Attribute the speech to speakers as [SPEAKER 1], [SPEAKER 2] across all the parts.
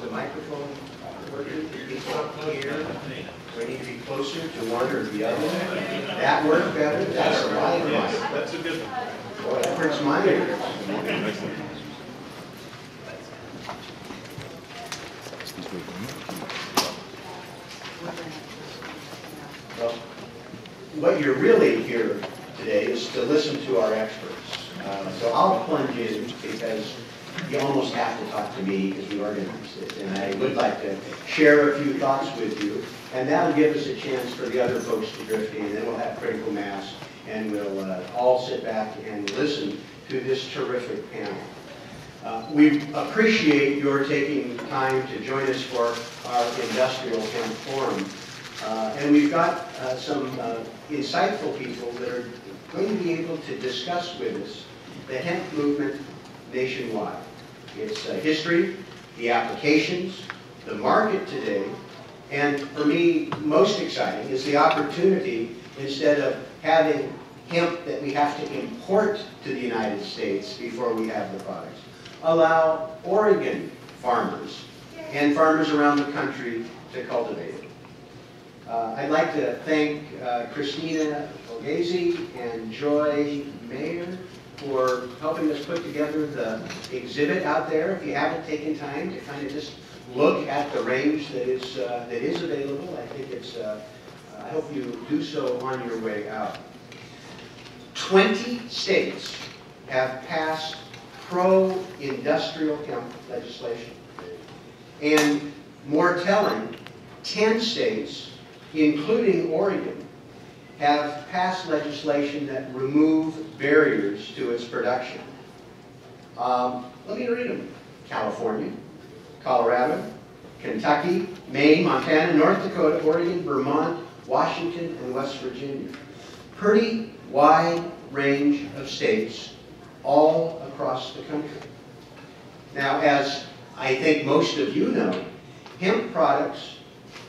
[SPEAKER 1] the microphone working? People up here? We need to be closer to one or the other. That worked better? That's a lot of fun.
[SPEAKER 2] That's a good one.
[SPEAKER 1] Boy, that hurts my ears. Well, what you're really here today is to listen to our experts. So I'll plunge in because you almost have to talk to me because we organized it. And I would like to share a few thoughts with you. And that'll give us a chance for the other folks to drift in. Then we'll have critical mass and we'll all sit back and listen to this terrific panel. We appreciate your taking time to join us for our Industrial Hemp Forum. And we've got some insightful people that are going to be able to discuss with us the hemp movement nationwide. Its history, the applications, the market today, and for me, most exciting is the opportunity, instead of having hemp that we have to import to the United States before we have the products, allow Oregon farmers and farmers around the country to cultivate it. I'd like to thank Christina Olgese and Joy Mayer for helping us put together the exhibit out there. If you haven't taken time to kind of just look at the range that is available, I think it's, I hope you do so on your way out. 20 states have passed pro-industrial hemp legislation. And more telling, 10 states, including Oregon, have passed legislation that remove barriers to its production. Let me read them. California, Colorado, Kentucky, Maine, Montana, North Dakota, Oregon, Vermont, Washington, and West Virginia. Pretty wide range of states all across the country. Now, as I think most of you know, hemp products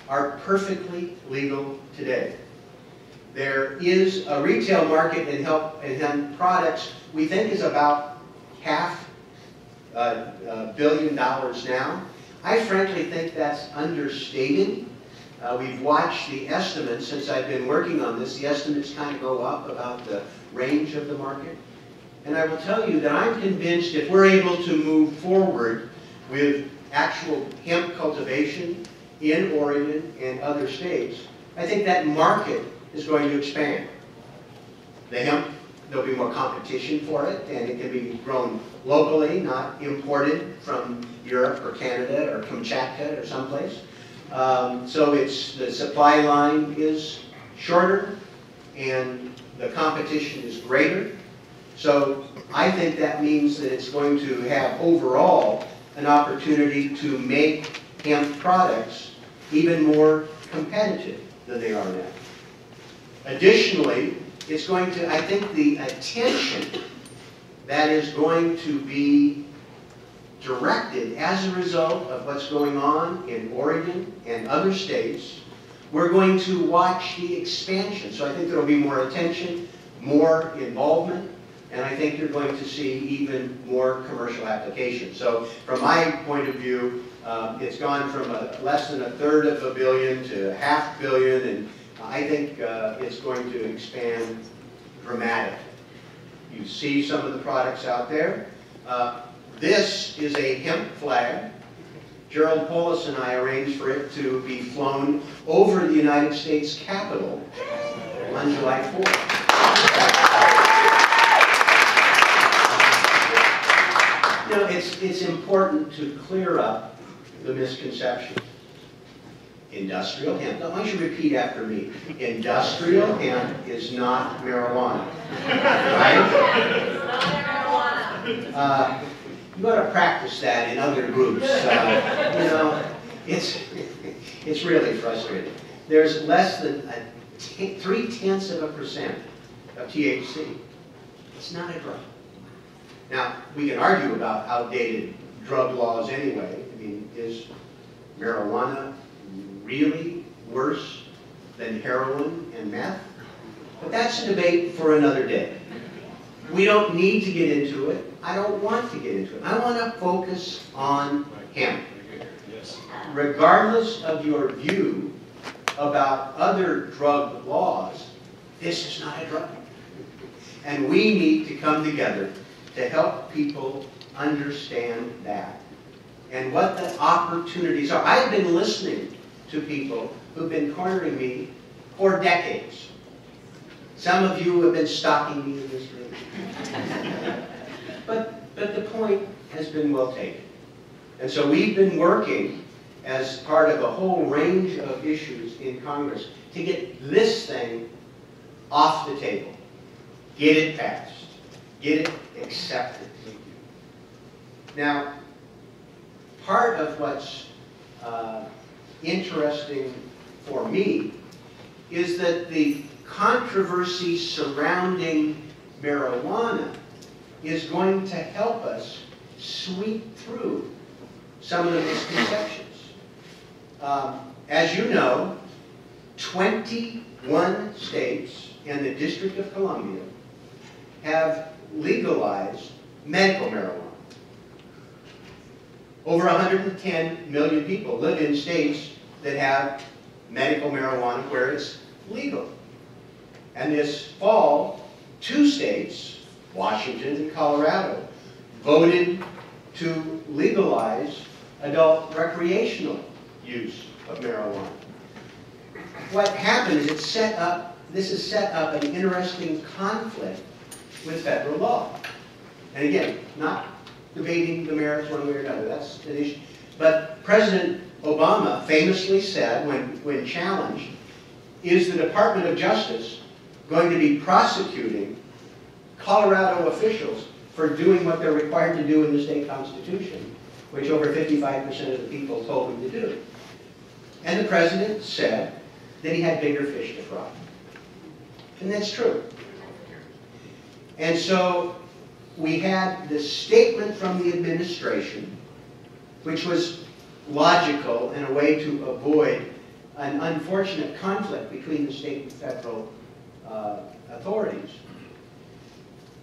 [SPEAKER 1] are perfectly legal today. There is a retail market in hemp products we think is about $500 million now. I frankly think that's understated. We've watched the estimates since I've been working on this. The estimates kind of go up about the range of the market. And I will tell you that I'm convinced if we're able to move forward with actual hemp cultivation in Oregon and other states, I think that market is going to expand. The hemp, there'll be more competition for it, and it can be grown locally, not imported from Europe or Canada or Kamchatka or someplace. So the supply line is shorter and the competition is greater. So I think that means that it's going to have overall an opportunity to make hemp products even more competitive than they are now. Additionally, it's going to, I think the attention that is going to be directed as a result of what's going on in Oregon and other states, we're going to watch the expansion. So I think there will be more attention, more involvement, and I think you're going to see even more commercial applications. So from my point of view, it's gone from less than $1/3 billion to $500 million, and I think it's going to expand dramatically. You see some of the products out there. This is a hemp flag. Gerald Polis and I arranged for it to be flown over the United States Capitol on July 4th. You know, it's important to clear up the misconception. Industrial hemp. Now, why don't you repeat after me? Industrial hemp is not marijuana. Right?
[SPEAKER 3] It's not marijuana.
[SPEAKER 1] You got to practice that in other groups. You know, it's really frustrating. There's less than 0.3% of THC. It's not a drug. Now, we can argue about outdated drug laws anyway. I mean, is marijuana really worse than heroin and meth? But that's a debate for another day. We don't need to get into it. I don't want to get into it. I want to focus on hemp. regardless of your view about other drug laws, this is not a drug. And we need to come together to help people understand that and what the opportunities are. I've been listening to people who've been cornering me for decades. Some of you have been stalking me in this room. But the point has been well taken. And so we've been working as part of a whole range of issues in Congress to get this thing off the table. Get it passed. Get it accepted. Now, part of what's interesting for me is that the controversy surrounding marijuana is going to help us sweep through some of the misconceptions. As you know, 21 states and the District of Columbia have legalized medical marijuana. Over 110 million people live in states that have medical marijuana where it's legal. And this fall, 2 states, Washington and Colorado, voted to legalize adult recreational use of marijuana. What happened is this has set up an interesting conflict with federal law. And again, not debating the merits one way or another, that's an issue. But President Obama famously said, when challenged, is the Department of Justice going to be prosecuting Colorado officials for doing what they're required to do in the state constitution, which over 55% of the people told him to do? And the president said that he had bigger fish to fry. And that's true. And so we had this statement from the administration, which was logical and a way to avoid an unfortunate conflict between the state and federal authorities.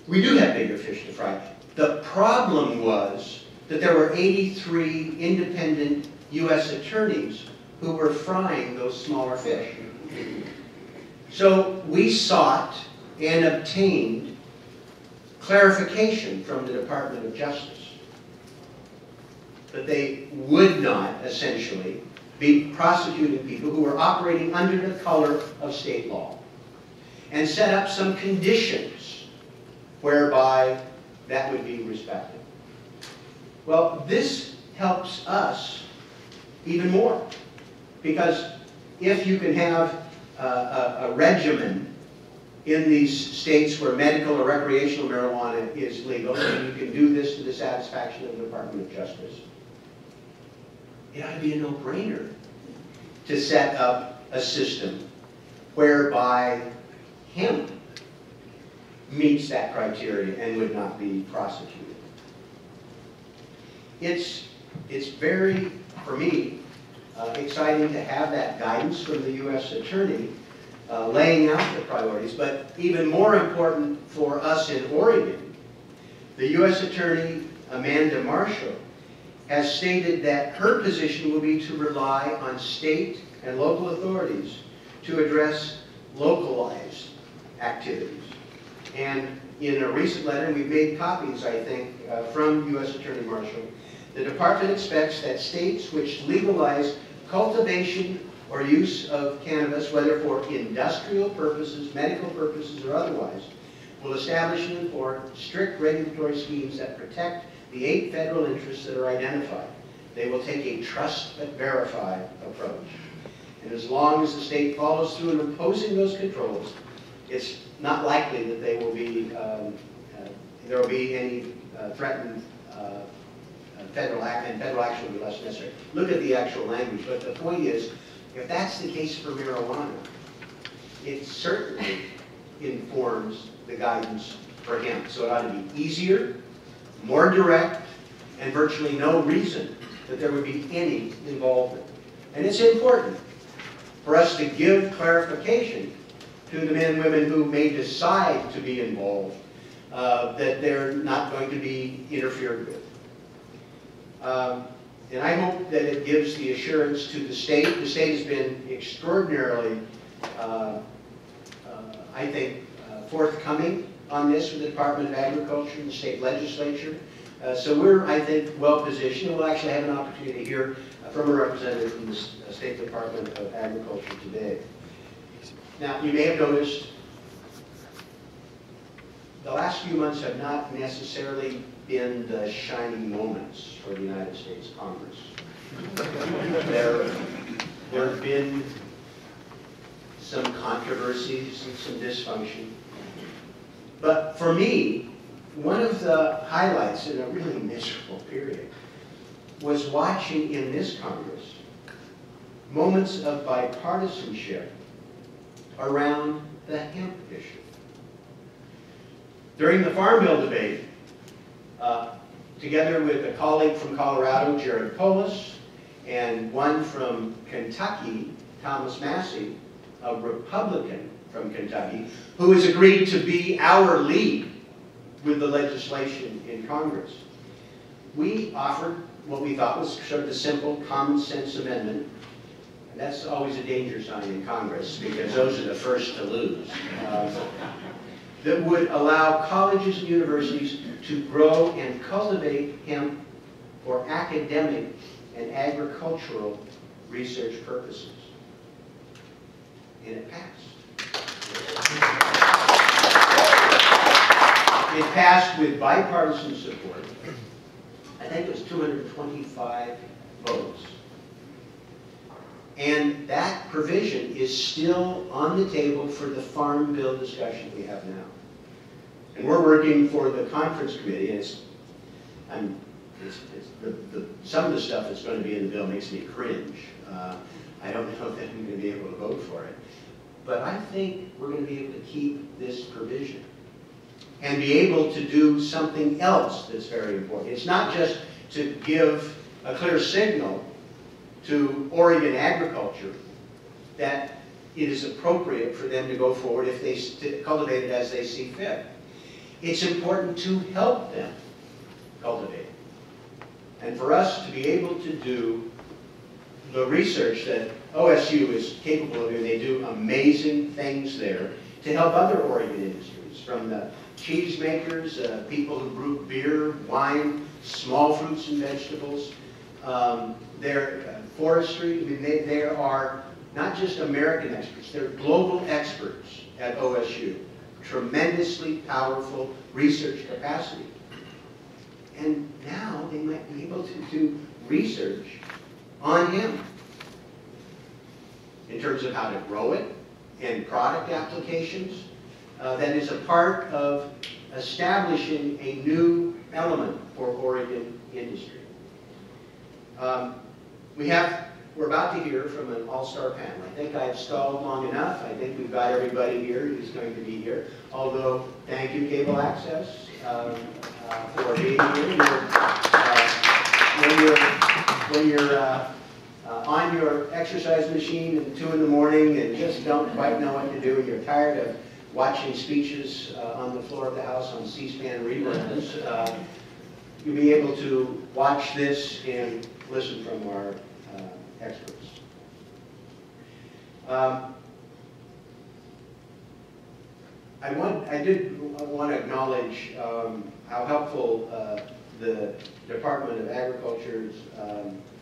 [SPEAKER 1] We do have bigger fish to fry. The problem was that there were 83 independent U.S. attorneys who were frying those smaller fish. So we sought and obtained clarification from the Department of Justice that they would not essentially be prosecuting people who were operating under the color of state law, and set up some conditions whereby that would be respected. Well, this helps us even more, because if you can have a regimen in these states where medical or recreational marijuana is legal, and you can do this to the satisfaction of the Department of Justice, it ought to be a no-brainer to set up a system whereby hemp meets that criteria and would not be prosecuted. It's very, for me, exciting to have that guidance from the U.S. Attorney laying out the priorities, but even more important for us in Oregon, the U.S. Attorney Amanda Marshall has stated that her position will be to rely on state and local authorities to address localized activities. And in a recent letter, we've made copies, I think, from U.S. Attorney Marshall, the department expects that states which legalize cultivation or use of cannabis, whether for industrial purposes, medical purposes, or otherwise, will establish and enforce strict regulatory schemes that protect the 8 federal interests that are identified. They will take a trust but verify approach. And as long as the state follows through in imposing those controls, it's not likely that they will be, there will be any threatened federal act, and federal action will be less necessary. Look at the actual language, but the point is, if that's the case for marijuana, it certainly informs the guidance for hemp. So it ought to be easier, more direct, and virtually no reason that there would be any involvement. And it's important for us to give clarification to the men and women who may decide to be involved, that they're not going to be interfered with. And I hope that it gives the assurance to the state. The state has been extraordinarily, I think, forthcoming on this with the Department of Agriculture and the state legislature. So we're, I think, well positioned. We'll actually have an opportunity to hear from a representative from the State Department of Agriculture today. Now, you may have noticed the last few months have not necessarily been the shining moments for the United States Congress. There have been some controversies and some dysfunction. But for me, one of the highlights in a really miserable period was watching in this Congress moments of bipartisanship around the hemp issue. During the Farm Bill debate, together with a colleague from Colorado, Jared Polis, and one from Kentucky, Thomas Massey, a Republican from Kentucky, who has agreed to be our lead with the legislation in Congress. We offered what we thought was sort of a simple, common sense amendment. And that's always a danger sign in Congress, because those are the first to lose. That would allow colleges and universities to grow and cultivate hemp for academic and agricultural research purposes. And it passed. It passed with bipartisan support. I think it was 225 votes. And that provision is still on the table for the Farm Bill discussion we have now. And we're working for the conference committee, and some of the stuff that's going to be in the bill makes me cringe. I don't know if I'm going to be able to vote for it. But I think we're going to be able to keep this provision and be able to do something else that's very important. It's not just to give a clear signal to Oregon agriculture that it is appropriate for them to go forward if they cultivate it as they see fit. It's important to help them cultivate it. And for us to be able to do the research that OSU is capable of doing, they do amazing things there to help other Oregon industries, from the cheese makers, people who brew beer, wine, small fruits and vegetables, their forestry. I mean, they are not just American experts, they're global experts at OSU. Tremendously powerful research capacity. And now they might be able to do research on hemp in terms of how to grow it and product applications. That is a part of establishing a new element for Oregon industry. We're about to hear from an all-star panel. I think I've stalled long enough. I think we've got everybody here who's going to be here. Although, thank you, Cable Access, for being here. When you're on your exercise machine at 2 in the morning and just don't quite know what to do, and you're tired of watching speeches on the floor of the House on C-SPAN reruns, you'll be able to watch this and listen from our experts. I did want to acknowledge how helpful the Department of Agriculture's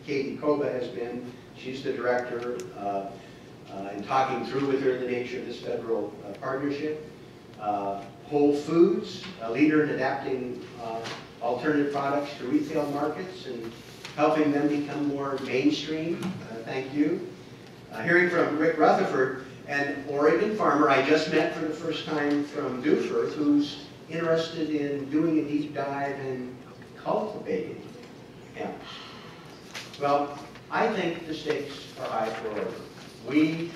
[SPEAKER 1] Katie Koba has been. She's the director, in talking through with her the nature of this federal partnership. Whole Foods, a leader in adapting alternative products to retail markets and helping them become more mainstream. Thank you. Hearing from Rick Rutherford, an Oregon farmer I just met for the first time from Duford, who's interested in doing a deep dive in cultivating hemp. Well, I think the stakes are high for Oregon. We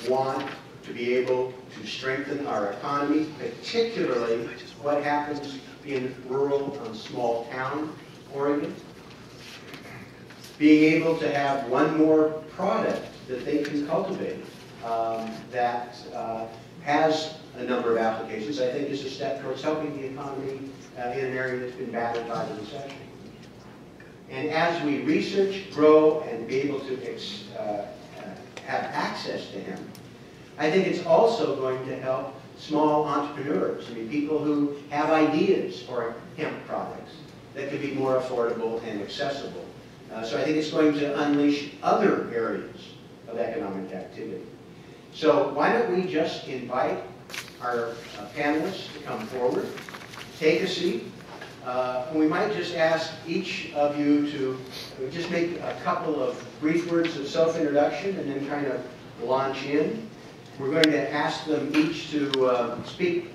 [SPEAKER 1] want to be able to strengthen our economy, particularly what happens in rural and small town Oregon. Being able to have one more product that they can cultivate that has a number of applications, I think is a step towards helping the economy in an area that's been battered by the recession. And as we research, grow, and be able to have access to hemp, I think it's also going to help small entrepreneurs. I mean, people who have ideas for hemp products that could be more affordable and accessible. So I think it's going to unleash other areas of economic activity. So why don't we just invite our panelists to come forward, take a seat. And we might just ask each of you to just make a couple of brief words of self-introduction and then kind of launch in. We're going to ask them each to speak,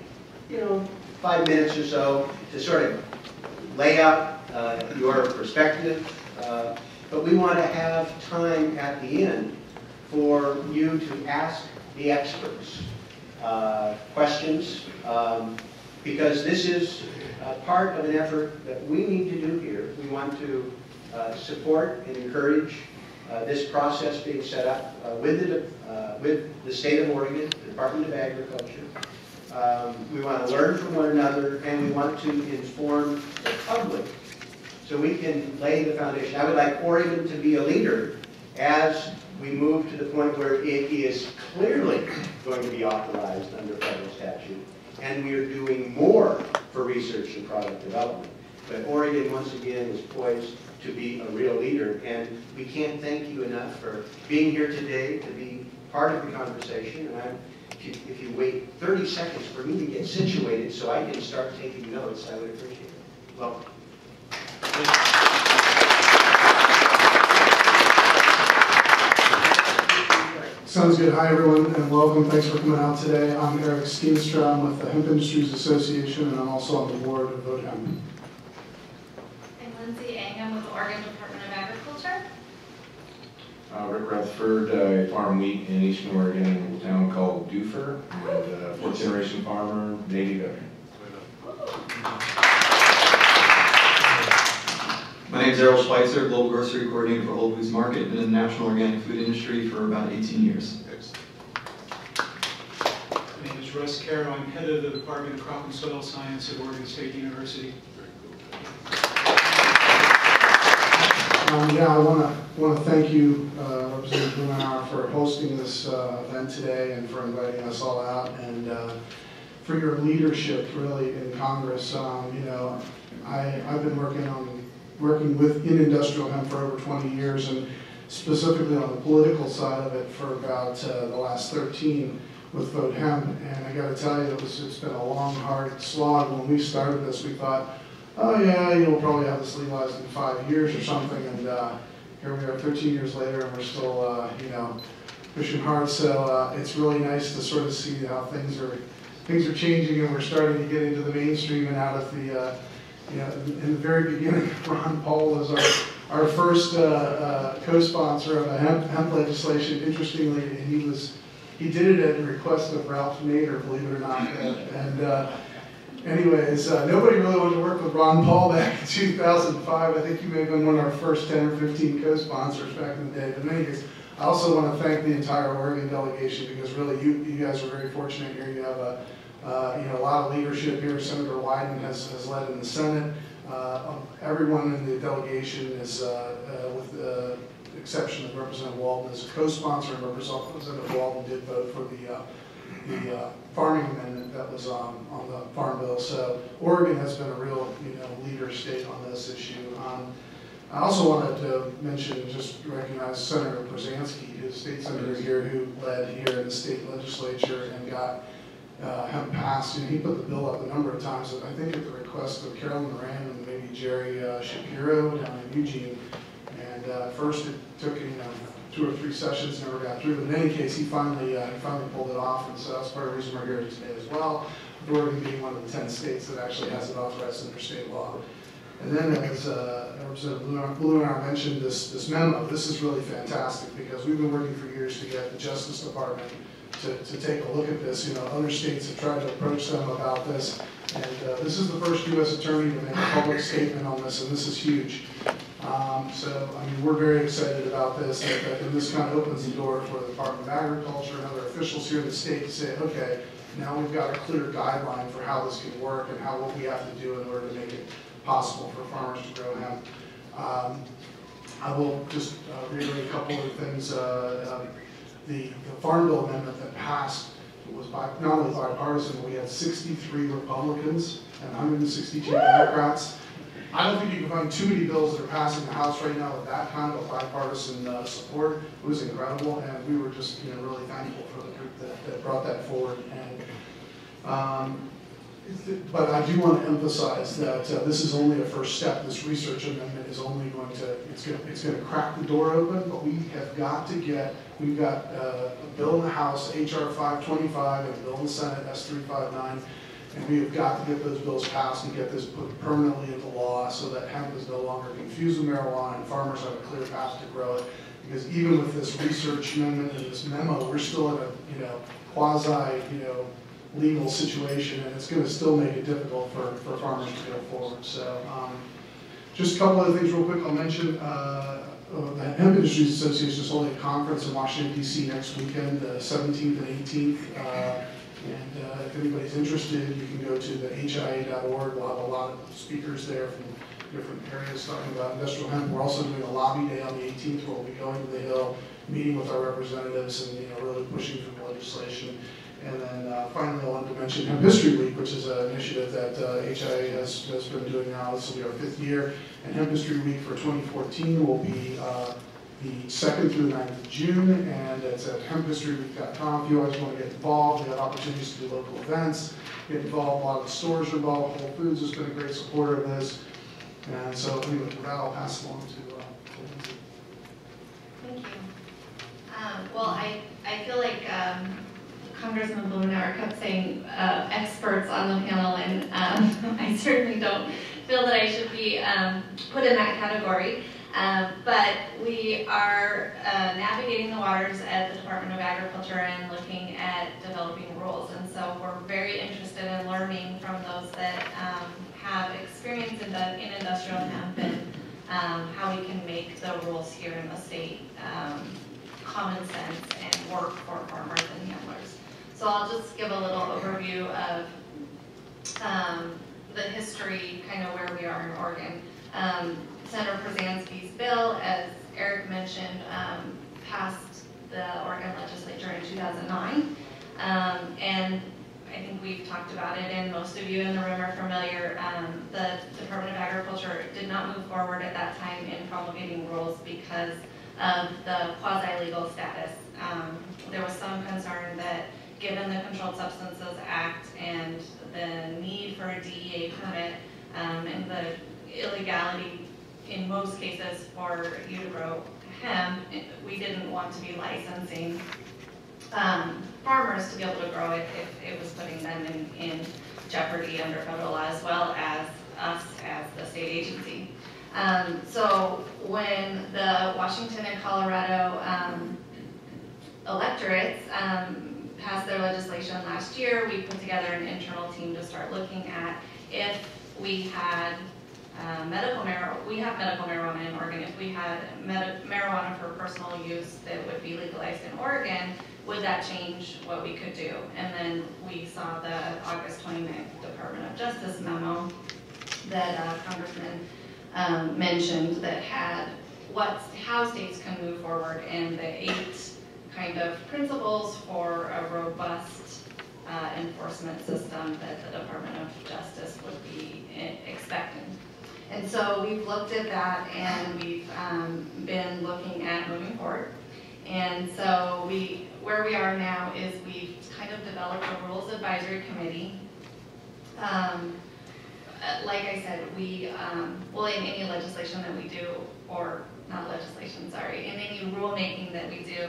[SPEAKER 1] 5 minutes or so to sort of lay out your perspective. But we want to have time at the end for you to ask the experts questions, because this is part of an effort that we need to do here. We want to support and encourage this process being set up with the state of Oregon, the Department of Agriculture. We want to learn from one another, and we want to inform the public so we can lay the foundation. I would like Oregon to be a leader as we move to the point where it is clearly going to be authorized under federal statute, and we are doing more for research and product development. But Oregon, once again, is poised to be a real leader, and we can't thank you enough for being here today to be part of the conversation. And if you wait 30 seconds for me to get situated so I can start taking notes, I would appreciate it. Welcome.
[SPEAKER 4] Sounds good. Hi, everyone, and welcome. Thanks for coming out today. I'm Eric Steenstra. I'm with the Hemp Industries Association, and I'm also on the board of Vote Hemp.
[SPEAKER 3] I'm Lindsay. I'm with the Oregon Department of Agriculture.
[SPEAKER 5] Rick Rutherford, I farm wheat in Eastern Oregon in a town called Dufur, and fourth generation farmer, native veteran.
[SPEAKER 6] My name is Errol Schweizer, Global Grocery Coordinator for Whole Foods Market, and in the national organic food industry for about 18 years.
[SPEAKER 2] My name is Russ. I'm head of the Department of Crop and Soil Science at Oregon State University.
[SPEAKER 4] Yeah, I want to thank you, Representative Blumenauer, for hosting this event today and for inviting us all out, and for your leadership, really, in Congress. I've been working in industrial hemp for over 20 years, and specifically on the political side of it for about the last 13 with Vote Hemp. And I got to tell you, it's been a long, hard slog. When we started this, we thought, oh yeah, we'll probably have this legalized in 5 years or something, and here we are 13 years later, and we're still, pushing hard. So it's really nice to sort of see how things are changing, and we're starting to get into the mainstream and out of the, in the very beginning, Ron Paul was our first co-sponsor of a hemp legislation. Interestingly, he did it at the request of Ralph Nader, believe it or not, anyways, nobody really wanted to work with Ron Paul back in 2005. I think you may have been one of our first 10 or 15 co-sponsors back in the day. But in any case, I also want to thank the entire Oregon delegation, because really you guys are very fortunate here. You have a lot of leadership here. Senator Wyden has led in the Senate. Everyone in the delegation is, with the exception of Representative Walden, is a co-sponsor, and Representative Walden did vote for the farming amendment that was on the Farm Bill. So Oregon has been a real leader state on this issue. I also wanted to mention, just recognize Senator Brzezinski, who's a state senator here, who led here in the state legislature and got hemp passed. He put the bill up a number of times, I think at the request of Carolyn Moran and maybe Jerry Shapiro down in Eugene. And first it took 2 or 3 sessions, never got through. But in any case, he finally pulled it off, and so that's part of the reason we're here today as well. Oregon being one of the 10 states that actually has it authorized under state law. And then, as Representative Blumenauer mentioned, this memo, this is really fantastic, because we've been working for years to get the Justice Department to take a look at this. Other states have tried to approach them about this, and this is the first U.S. attorney to make a public statement on this, and this is huge. So, we're very excited about this, and this kind of opens the door for the Department of Agriculture and other officials here in the state to say, okay, now we've got a clear guideline for how this can work and what we have to do in order to make it possible for farmers to grow hemp. I will just reiterate a couple of things. The Farm Bill amendment that passed was not only bipartisan, but we had 63 Republicans and 162 Democrats. I don't think you can find too many bills that are passing the House right now with that kind of a bipartisan support. It was incredible, and we were just really thankful for the group that brought that forward. And but I do want to emphasize that this is only a first step. This research amendment is only going to, it's going to crack the door open, but we have got to get, we've got a bill in the House, HR 525, and a bill in the Senate, S359, and we have got to get those bills passed and get this put permanently into law so that hemp is no longer confused with marijuana and farmers have a clear path to grow it. Because even with this research amendment and this memo, we're still in a quasi, legal situation, and it's going to still make it difficult for farmers to go forward. So just a couple other things real quick I'll mention. The Hemp Industries Association is holding a conference in Washington, D.C. next weekend, the 17th and 18th. And if anybody's interested, you can go to the HIA.org. We'll have a lot of speakers there from different areas talking about industrial hemp. We're also doing a lobby day on the 18th where we'll be going to the Hill, meeting with our representatives and really pushing for legislation. And then finally, I wanted to mention Hemp History Week, which is an initiative that HIA has been doing now. This will be our 5th year. And Hemp History Week for 2014 will be the 2nd through the 9th of June, and it's at hemphistoryweek.com. If you always want to get involved, we have opportunities to do local events, get involved. A lot of the stores are involved. Whole Foods has been a great supporter of this. And so anyway, with that, I'll pass it along to Lindsay.
[SPEAKER 3] Thank you. Well, I feel like Congressman Blumenauer kept saying experts on the panel, and I certainly don't feel that I should be put in that category. But we are navigating the waters at the Department of Agriculture and looking at developing rules. And so we're very interested in learning from those that have experience in industrial hemp and how we can make the rules here in the state common sense and work for farmers and handlers. So I'll just give a little overview of the history, kind of where we are in Oregon. Senator Przanski's bill, as Eric mentioned, passed the Oregon legislature in 2009. And I think we've talked about it, and most of you in the room are familiar. The Department of Agriculture did not move forward at that time in promulgating rules because of the quasi-legal status. There was some concern that given the Controlled Substances Act and the need for a DEA permit and the illegality in most cases for you to grow hemp, we didn't want to be licensing farmers to be able to grow it if it was putting them in jeopardy under federal law, as well as us as the state agency. So when the Washington and Colorado electorates passed their legislation last year, we put together an internal team to start looking at if we had medical marijuana. We have medical marijuana in Oregon. If we had marijuana for personal use that would be legalized in Oregon, would that change what we could do? And then we saw the August 29th Department of Justice memo that Congressman mentioned that had how states can move forward and the 8 kind of principles for a robust enforcement system that the Department of Justice would be expecting. And so we've looked at that, and we've been looking at moving forward. And so where we are now is we've kind of developed a rules advisory committee. Like I said, well, in any legislation that we do, or not legislation, sorry, in any rulemaking that we do,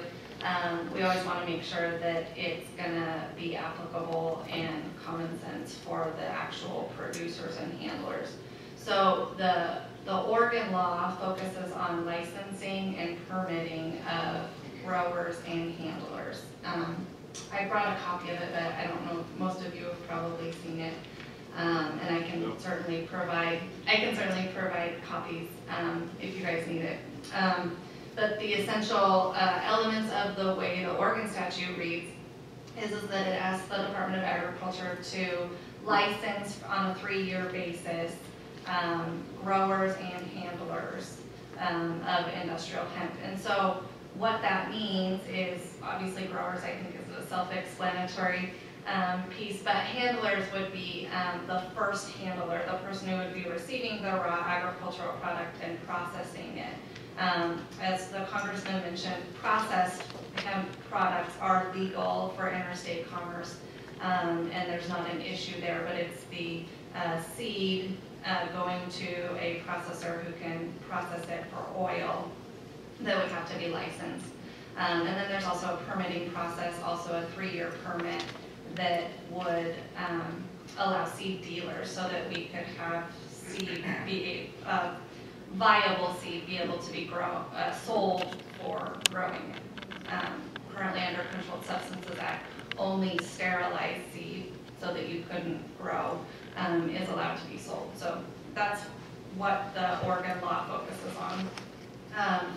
[SPEAKER 3] we always want to make sure that it's going to be applicable and common sense for the actual producers and handlers. So the Oregon law focuses on licensing and permitting of growers and handlers. I brought a copy of it, but I don't know, most of you have probably seen it. And I can certainly provide copies if you guys need it. But the essential elements of the way the Oregon statute reads is that it asks the Department of Agriculture to license on a 3-year basis growers and handlers of industrial hemp. And so what that means is, obviously growers I think is a self-explanatory piece, but handlers would be the first handler, the person who would be receiving the raw agricultural product and processing it. As the Congressman mentioned, processed hemp products are legal for interstate commerce, and there's not an issue there, but it's the seed going to a processor who can process it for oil that would have to be licensed. And then there's also a permitting process, also a 3-year permit that would allow seed dealers so that we could have seed be viable seed be able to be sold for growing. Currently under Controlled Substances Act, only sterilized seed, so that you couldn't grow, is allowed to be sold. So that's what the Oregon law focuses on.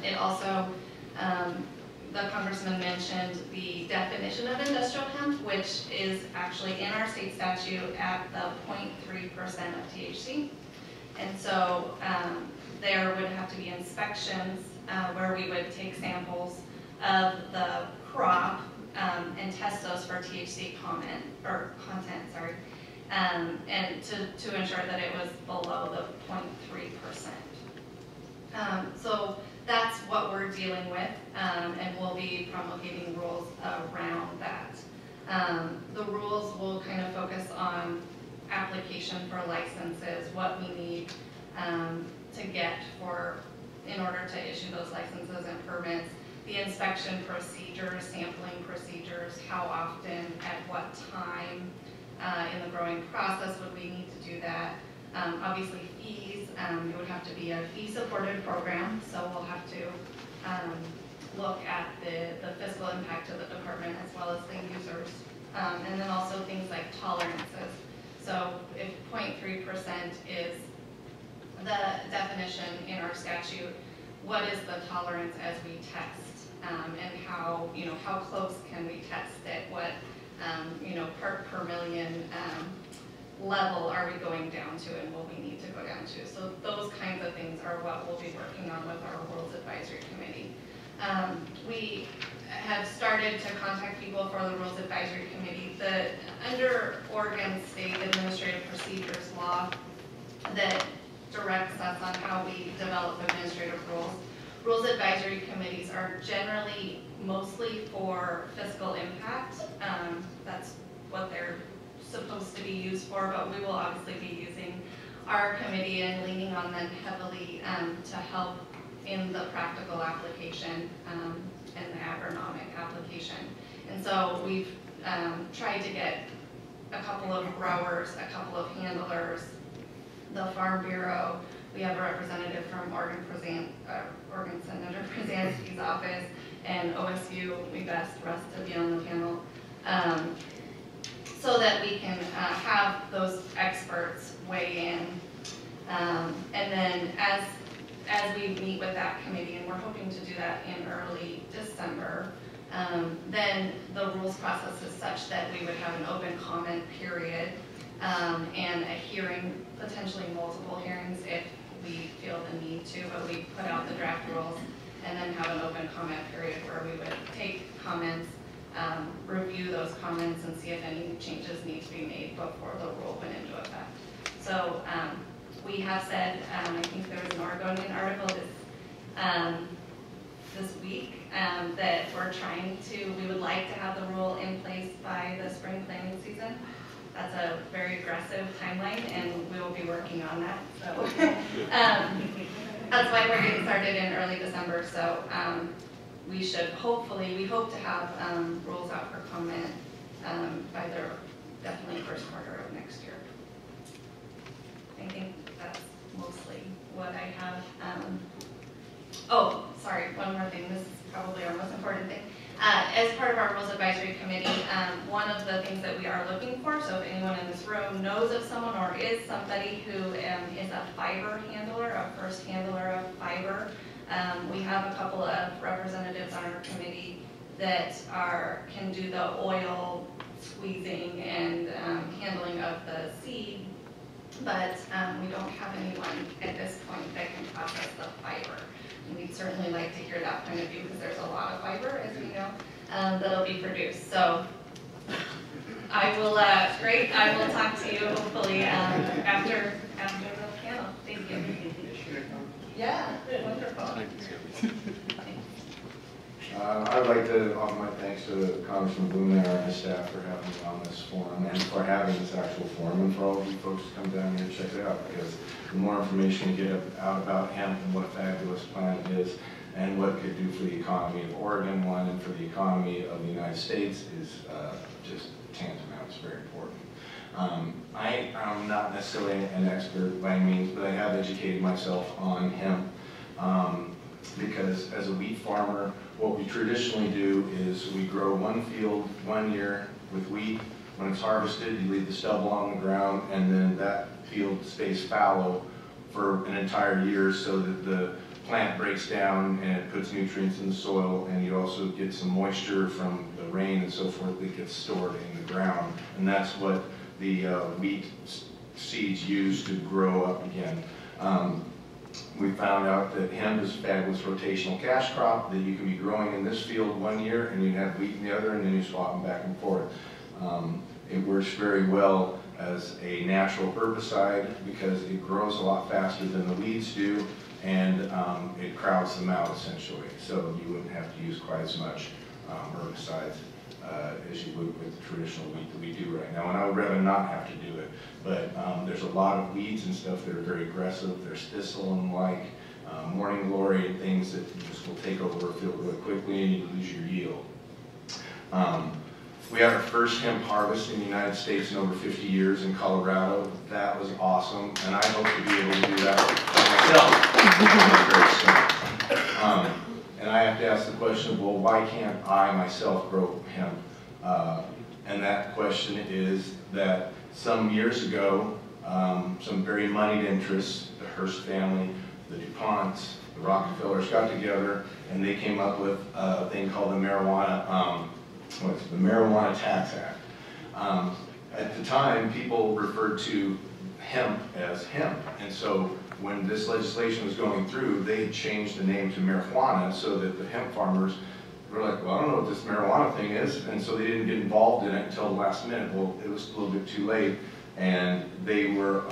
[SPEAKER 3] It also, the Congressman mentioned the definition of industrial hemp, which is actually in our state statute at the 0.3% of THC. And so there would have to be inspections where we would take samples of the crop and test those for THC content, and to ensure that it was below the 0.3%. So that's what we're dealing with, and we'll be promulgating rules around that. The rules will kind of focus on application for licenses, what we need to get in order to issue those licenses and permits, the inspection procedures, sampling procedures, how often, at what time in the growing process would we need to do that. Obviously fees, it would have to be a fee-supported program, so we'll have to look at the fiscal impact to the department as well as the users. And then also things like tolerances. So if 0.3% is the definition in our statute, what is the tolerance as we test? And how close can we test it? What, part per million level are we going down to, and will we need to go down to? So those kinds of things are what we'll be working on with our Rules Advisory Committee. We have started to contact people for the Rules Advisory Committee. Under Oregon State Administrative Procedures law that directs us on how we develop administrative rules, Rules Advisory Committees are generally mostly for fiscal impact. That's what they're supposed to be used for, but we will obviously be using our committee and leaning on them heavily to help in the practical application and the agronomic application. And so we've tried to get a couple of growers, a couple of handlers, the Farm Bureau. We have a representative from Oregon Senator Przanski's office, and OSU. We've asked Russ to be on the panel so that we can have those experts weigh in. And then as we meet with that committee, and we're hoping to do that in early December, then the rules process is such that we would have an open comment period and a hearing, potentially multiple hearings if we feel the need to, but we put out the draft rules and then have an open comment period where we would take comments, review those comments and see if any changes need to be made before the rule went into effect. So we have said, I think there was an Oregonian article this week that we would like to have the rule in place by the spring planting season. That's a very aggressive timeline, and we will be working on that. So that's why we're getting started in early December. So we hope to have rules out for comment by definitely first quarter of next year. I think that's mostly what I have. Oh, sorry, one more thing. This is probably our most important thing. As part of our Rules Advisory Committee, one of the things that we are looking for, so if anyone in this room knows of someone or is somebody who is a fiber handler, a first handler of fiber, we have a couple of representatives on our committee that can do the oil squeezing and handling of the seed but we don't have anyone at this point that can process the fiber. And we'd certainly like to hear that point of view because there's a lot of fiber, as we know, that'll be produced. So I will, great, I will talk to you hopefully after the panel. Thank you. Yeah, wonderful.
[SPEAKER 5] I'd like to offer my thanks to Congressman Blumenauer and his staff for having me on this forum and for having this actual forum and for all of you folks to come down here and check it out, because the more information we get out about hemp and what a fabulous plant it is and what it could do for the economy of Oregon, one, and for the economy of the United States is just tantamount. It's very important. I am not necessarily an expert by any means, but I have educated myself on hemp because as a wheat farmer, what we traditionally do is we grow one field 1 year with wheat. When it's harvested, you leave the stubble on the ground, and then that field stays fallow for an entire year so that the plant breaks down and it puts nutrients in the soil, and you also get some moisture from the rain and so forth that gets stored in the ground. And that's what the wheat seeds use to grow up again. We found out that hemp is a fabulous rotational cash crop that you can be growing in this field 1 year and you have wheat in the other, and then you swap them back and forth. It works very well as a natural herbicide because it grows a lot faster than the weeds do, and it crowds them out essentially. So you wouldn't have to use quite as much herbicides as you would with the traditional wheat that we do right now. And I would rather not have to do it. But there's a lot of weeds and stuff that are very aggressive. There's thistle and like morning glory and things that just will take over a field really quickly and you lose your yield. We had our first hemp harvest in the United States in over 50 years in Colorado. That was awesome, and I hope to be able to do that myself. And I have to ask the question, well, why can't I myself grow hemp? And that question is that some years ago, some very moneyed interests, the Hearst family, the DuPonts, the Rockefellers got together and they came up with a thing called the Marijuana Tax Act. At the time, people referred to hemp as hemp, and so when this legislation was going through, they changed the name to marijuana so that the hemp farmers were like, well, I don't know what this marijuana thing is, and so they didn't get involved in it until the last minute. Well, it was a little bit too late, and they were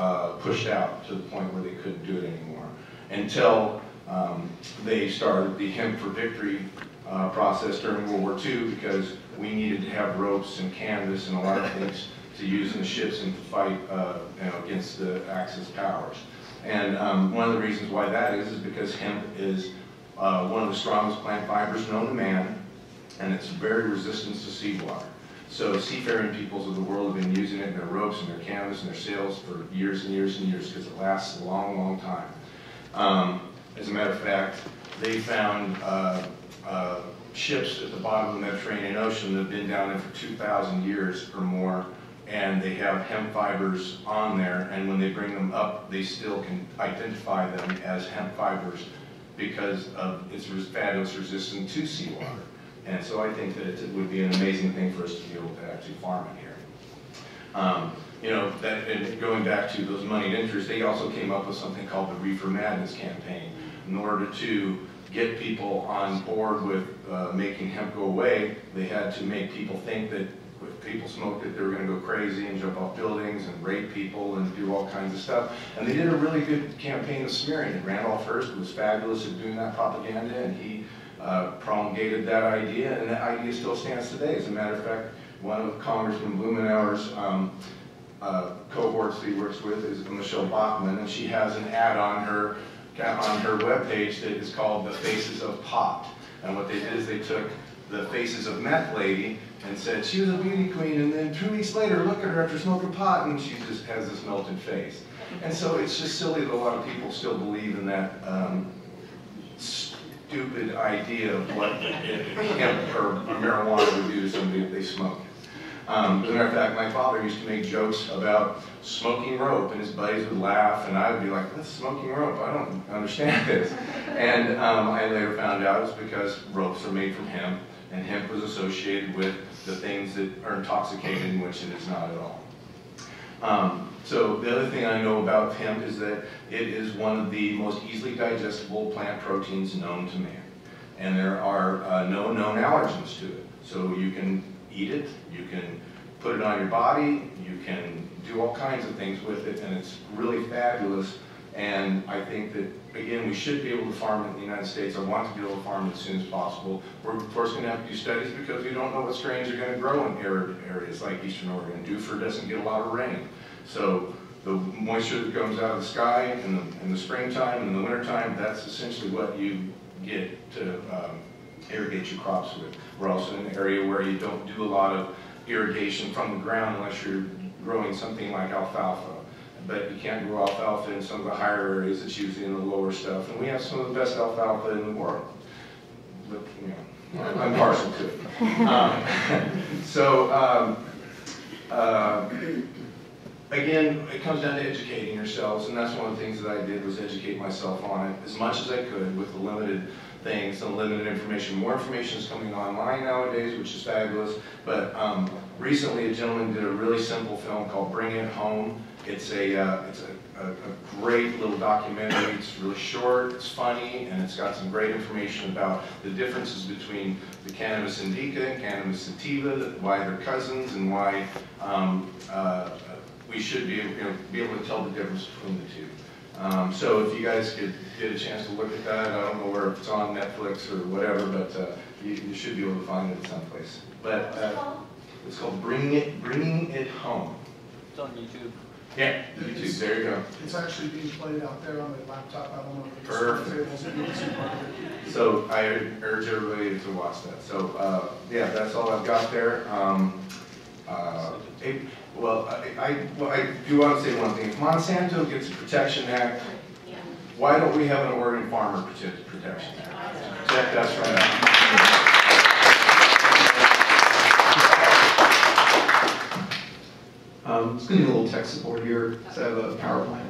[SPEAKER 5] pushed out to the point where they couldn't do it anymore until they started the Hemp for Victory process during World War II, because we needed to have ropes and canvas and a lot of things to use in the ships and to fight against the Axis powers. And one of the reasons why that is because hemp is one of the strongest plant fibers known to man, and it's very resistant to seawater. So seafaring peoples of the world have been using it in their ropes and their canvas and their sails for years and years and years because it lasts a long, long time. As a matter of fact, they found ships at the bottom of the Mediterranean Ocean that have been down there for 2,000 years or more, and they have hemp fibers on there, and when they bring them up, they still can identify them as hemp fibers because of its fabulous resistance to seawater. And so I think that it would be an amazing thing for us to be able to actually farm it here. You know, and going back to those moneyed interests, they also came up with something called the Reefer Madness campaign in order to get people on board with making hemp go away. They had to make people think that if people smoked it, they were going to go crazy and jump off buildings and rape people and do all kinds of stuff. And they did a really good campaign of smearing it. Randolph Hearst was fabulous at doing that propaganda, and he promulgated that idea, and that idea still stands today. As a matter of fact, one of Congressman Blumenauer's cohorts that he works with is Michelle Bachmann, and she has an ad on her webpage that is called The Faces of Pot. And what they did is they took the Faces of Meth Lady and said she was a beauty queen, and then 2 weeks later, look at her after smoking pot, and she just has this melted face. And so it's just silly that a lot of people still believe in that stupid idea of what hemp or marijuana would do to somebody if they smoke it. As a matter of fact, my father used to make jokes about smoking rope, and his buddies would laugh, and I would be like, what's smoking rope? I don't understand this. And I later found out it's because ropes are made from hemp, and hemp was associated with the things that are intoxicating, which it is not at all. So the other thing I know about hemp is that it is one of the most easily digestible plant proteins known to man. And there are no known allergens to it. So you can eat it, you can put it on your body, you can do all kinds of things with it, and it's really fabulous. And I think that, again, we should be able to farm it in the United States. I want to be able to farm it as soon as possible. We're, of course, going to have to do studies because we don't know what strains are going to grow in arid areas like Eastern Oregon. Dufur doesn't get a lot of rain. So the moisture that comes out of the sky in the springtime and in the wintertime, that's essentially what you get to irrigate your crops with. We're also in an area where you don't do a lot of irrigation from the ground unless you're growing something like alfalfa. But you can't grow alfalfa in some of the higher areas. It's usually in the lower stuff. And we have some of the best alfalfa in the world. But, you know, I'm partial to it. Again, it comes down to educating yourselves, and that's one of the things that I did was educate myself on it as much as I could with the limited things and limited information. More information is coming online nowadays, which is fabulous. But recently, a gentleman did a really simple film called Bring It Home. It's a great little documentary. It's really short, it's funny, and it's got some great information about the differences between the cannabis indica and cannabis sativa, why they're cousins, and why we should be able to tell the difference between the two. So if you guys could get a chance to look at that, I don't know where it's on Netflix or whatever, but you should be able to find it someplace. But it's called Bringing It Home.
[SPEAKER 7] It's on YouTube.
[SPEAKER 5] Yeah, YouTube, there you go.
[SPEAKER 4] It's actually being played out there on the laptop. I don't know if
[SPEAKER 5] Perfect. So I urge everybody to watch that. So yeah, that's all I've got there. I do want to say one thing. If Monsanto gets a Protection Act, why don't we have an Oregon Farmer Protection Act? Check us right out.
[SPEAKER 6] I'm just going to need a little tech support here because I have a PowerPoint.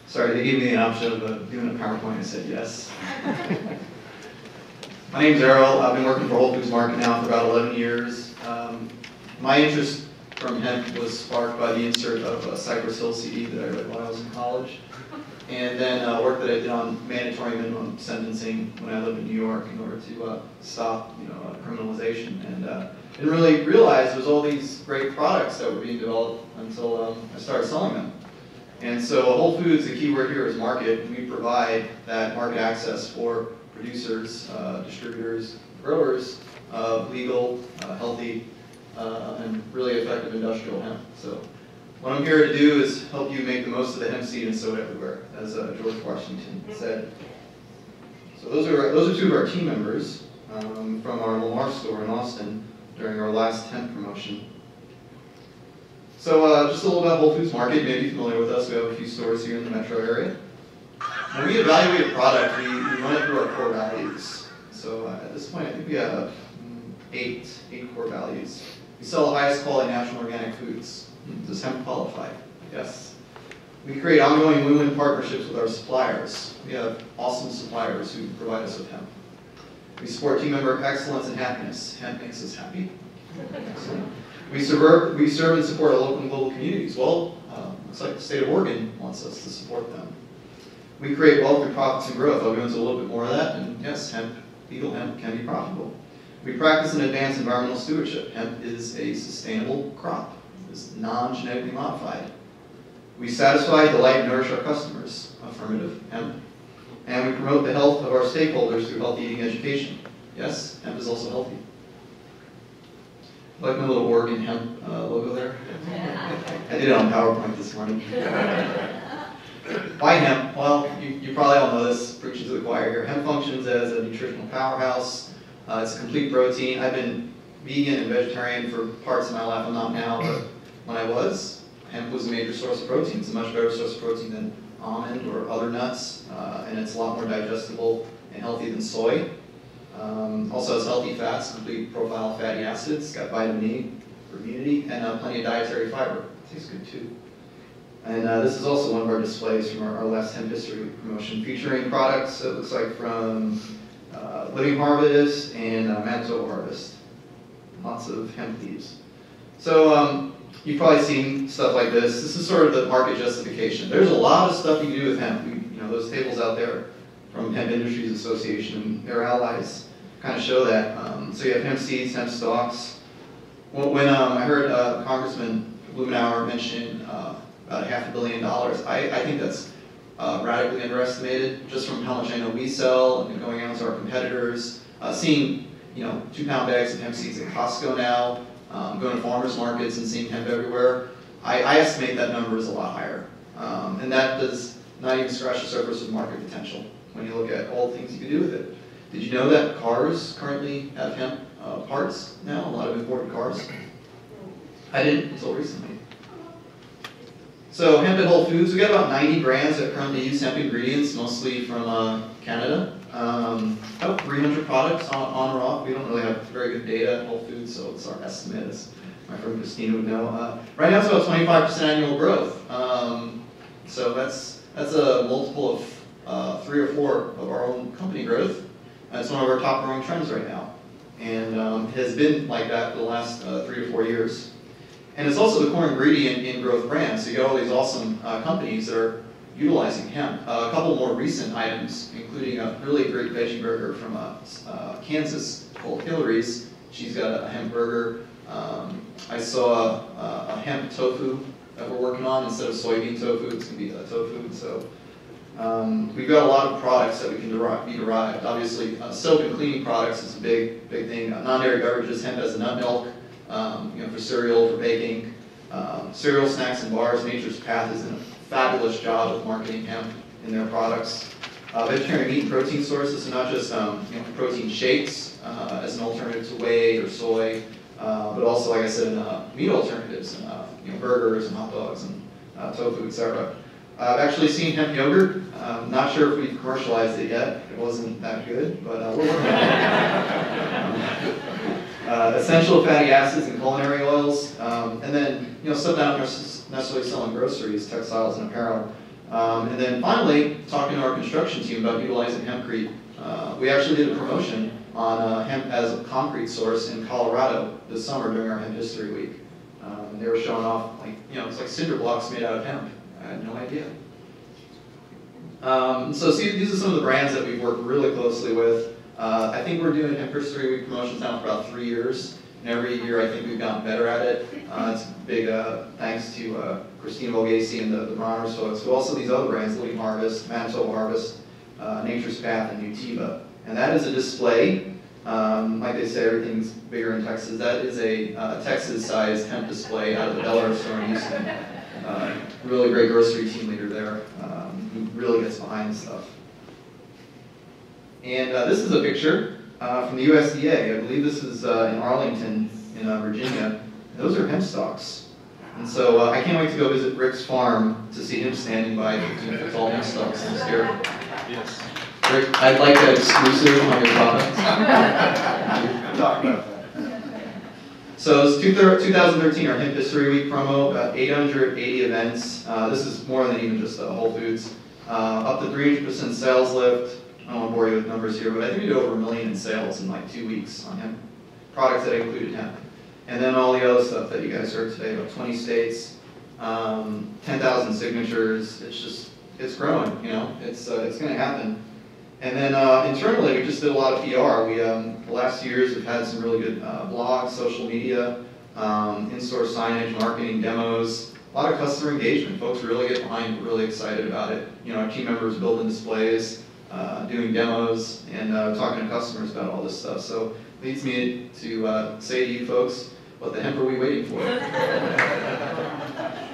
[SPEAKER 6] Sorry, they gave me the option of doing a PowerPoint. I said yes. My name's Errol. I've been working for Whole Foods Market now for about 11 years. My interest from hemp was sparked by the insert of Cypress Hill CD that I read when I was in college. And then work that I did on mandatory minimum sentencing when I lived in New York in order to stop criminalization. And didn't really realize there was all these great products that were being developed until I started selling them. And so Whole Foods, the key word here is market. We provide that market access for producers, distributors, growers of legal, healthy, and really effective industrial hemp. So what I'm here to do is help you make the most of the hemp seed and sow it everywhere, as George Washington said. So those are two of our team members from our Lamar store in Austin during our last hemp promotion. So just a little about Whole Foods Market. You may be familiar with us. We have a few stores here in the metro area. When we evaluate a product, we run it through our core values. So at this point, I think we have eight core values. We sell the highest quality natural organic foods. Does hemp qualify? Yes. We create ongoing win-win partnerships with our suppliers. We have awesome suppliers who provide us with hemp. We support team member excellence and happiness. Hemp makes us happy. Excellent. We serve and support our local and global communities. Well, looks like the state of Oregon wants us to support them. We create wealth through profits and growth. I'll go into a little bit more of that. And yes, legal hemp can be profitable. We practice and advance environmental stewardship. Hemp is a sustainable crop. It's non-genetically modified. We satisfy, delight, and nourish our customers. Affirmative, hemp. And we promote the health of our stakeholders through healthy eating education. Yes, hemp is also healthy. Like my little Oregon hemp logo there. I did it on PowerPoint this morning. Why hemp? Well, you probably all know this, preaching to the choir here. Hemp functions as a nutritional powerhouse. It's a complete protein. I've been vegan and vegetarian for parts of my life. I'm not now, but when I was, hemp was a major source of protein. It's a much better source of protein than almond or other nuts, and it's a lot more digestible and healthy than soy. Also has healthy fats, complete profile fatty acids, got vitamin E for immunity, and plenty of dietary fiber. Tastes good too. And this is also one of our displays from our last hemp history promotion, featuring products, it looks like, from Living Harvest and Manitoba Harvest. Lots of hemp leaves. So you've probably seen stuff like this. This is sort of the market justification. There's a lot of stuff you can do with hemp. Those tables out there from Hemp Industries Association and their allies kind of show that. So you have hemp seeds, hemp stalks. When I heard Congressman Blumenauer mention about $500 million, I think that's radically underestimated, just from how much I know we sell and going out to our competitors. Seeing 2-pound bags of hemp seeds at Costco now, going to farmers markets and seeing hemp everywhere, I estimate that number is a lot higher. And that does not even scratch the surface of market potential when you look at all the things you can do with it. Did you know that cars currently have hemp parts now, a lot of imported cars? I didn't until recently. So hemp at Whole Foods, we got about 90 brands that currently use hemp ingredients, mostly from Canada. About 300 products on or off. We don't really have very good data at Whole Foods, so it's our estimate, as my friend Christina would know. Right now it's about 25% annual growth. So that's a multiple of 3 or 4 of our own company growth. It's one of our top growing trends right now. And has been like that for the last 3 to 4 years. And it's also the core ingredient in growth brands. So you got all these awesome companies that are utilizing hemp. A couple more recent items, including a really great veggie burger from Kansas called Hillary's. She's got a hemp burger. I saw a hemp tofu that we're working on. Instead of soybean tofu, it's going to be a tofu. So we've got a lot of products that we can be derived. Obviously, soap and cleaning products is a big thing. Non-dairy beverages, hemp as a nut milk. For cereal, for baking, cereal, snacks, and bars. Nature's Path is doing a fabulous job of marketing hemp in their products. Vegetarian meat and protein sources, so not just protein shakes as an alternative to whey or soy, but also, like I said, meat alternatives, burgers and hot dogs and tofu, etc. I've actually seen hemp yogurt. Not sure if we've commercialized it yet. It wasn't that good, but we're working on it. Essential fatty acids and culinary oils, and then stuff not necessarily selling groceries, textiles, and apparel. And then finally, talking to our construction team about utilizing hempcrete. We actually did a promotion on hemp as a concrete source in Colorado this summer during our Hemp History Week. And they were showing off, it's like cinder blocks made out of hemp. I had no idea. So see, these are some of the brands that we've worked really closely with. I think we're doing Hemp History Week promotions now for about 3 years, and every year I think we've gotten better at it. It's a big thanks to Christina Volgesi and the Bronner's folks, but also these other brands, Living Harvest, Manitoba Harvest, Nature's Path, and Nutiva. And that is a display. Like they say, everything's bigger in Texas. That is a Texas-sized hemp display out of the Bellaire store in Houston. Really great grocery team leader there, who really gets behind the stuff. And this is a picture from the USDA. I believe this is in Arlington, in Virginia. Those are hemp stalks. And so I can't wait to go visit Rick's farm to see him standing by with all hemp stalks in his ear.
[SPEAKER 5] Yes.
[SPEAKER 6] Rick, I'd like that exclusive on your products.
[SPEAKER 5] Talk about that.
[SPEAKER 6] So it's 2013, our Hemp History Week promo, about 880 events. This is more than even just Whole Foods. Up to 300% sales lift. I don't want to bore you with numbers here, but I think we did over $1 million in sales in like 2 weeks on hemp products that included hemp. And then all the other stuff that you guys heard today, about 20 states, 10,000 signatures. It's growing, it's going to happen. And then internally, we just did a lot of PR. We, the last 2 years, have had some really good blogs, social media, in-store signage, marketing, demos, a lot of customer engagement. Folks really get behind it, really excited about it. Our team members building displays, doing demos, and talking to customers about all this stuff. So it leads me to say to you folks, what the hemp are we waiting for?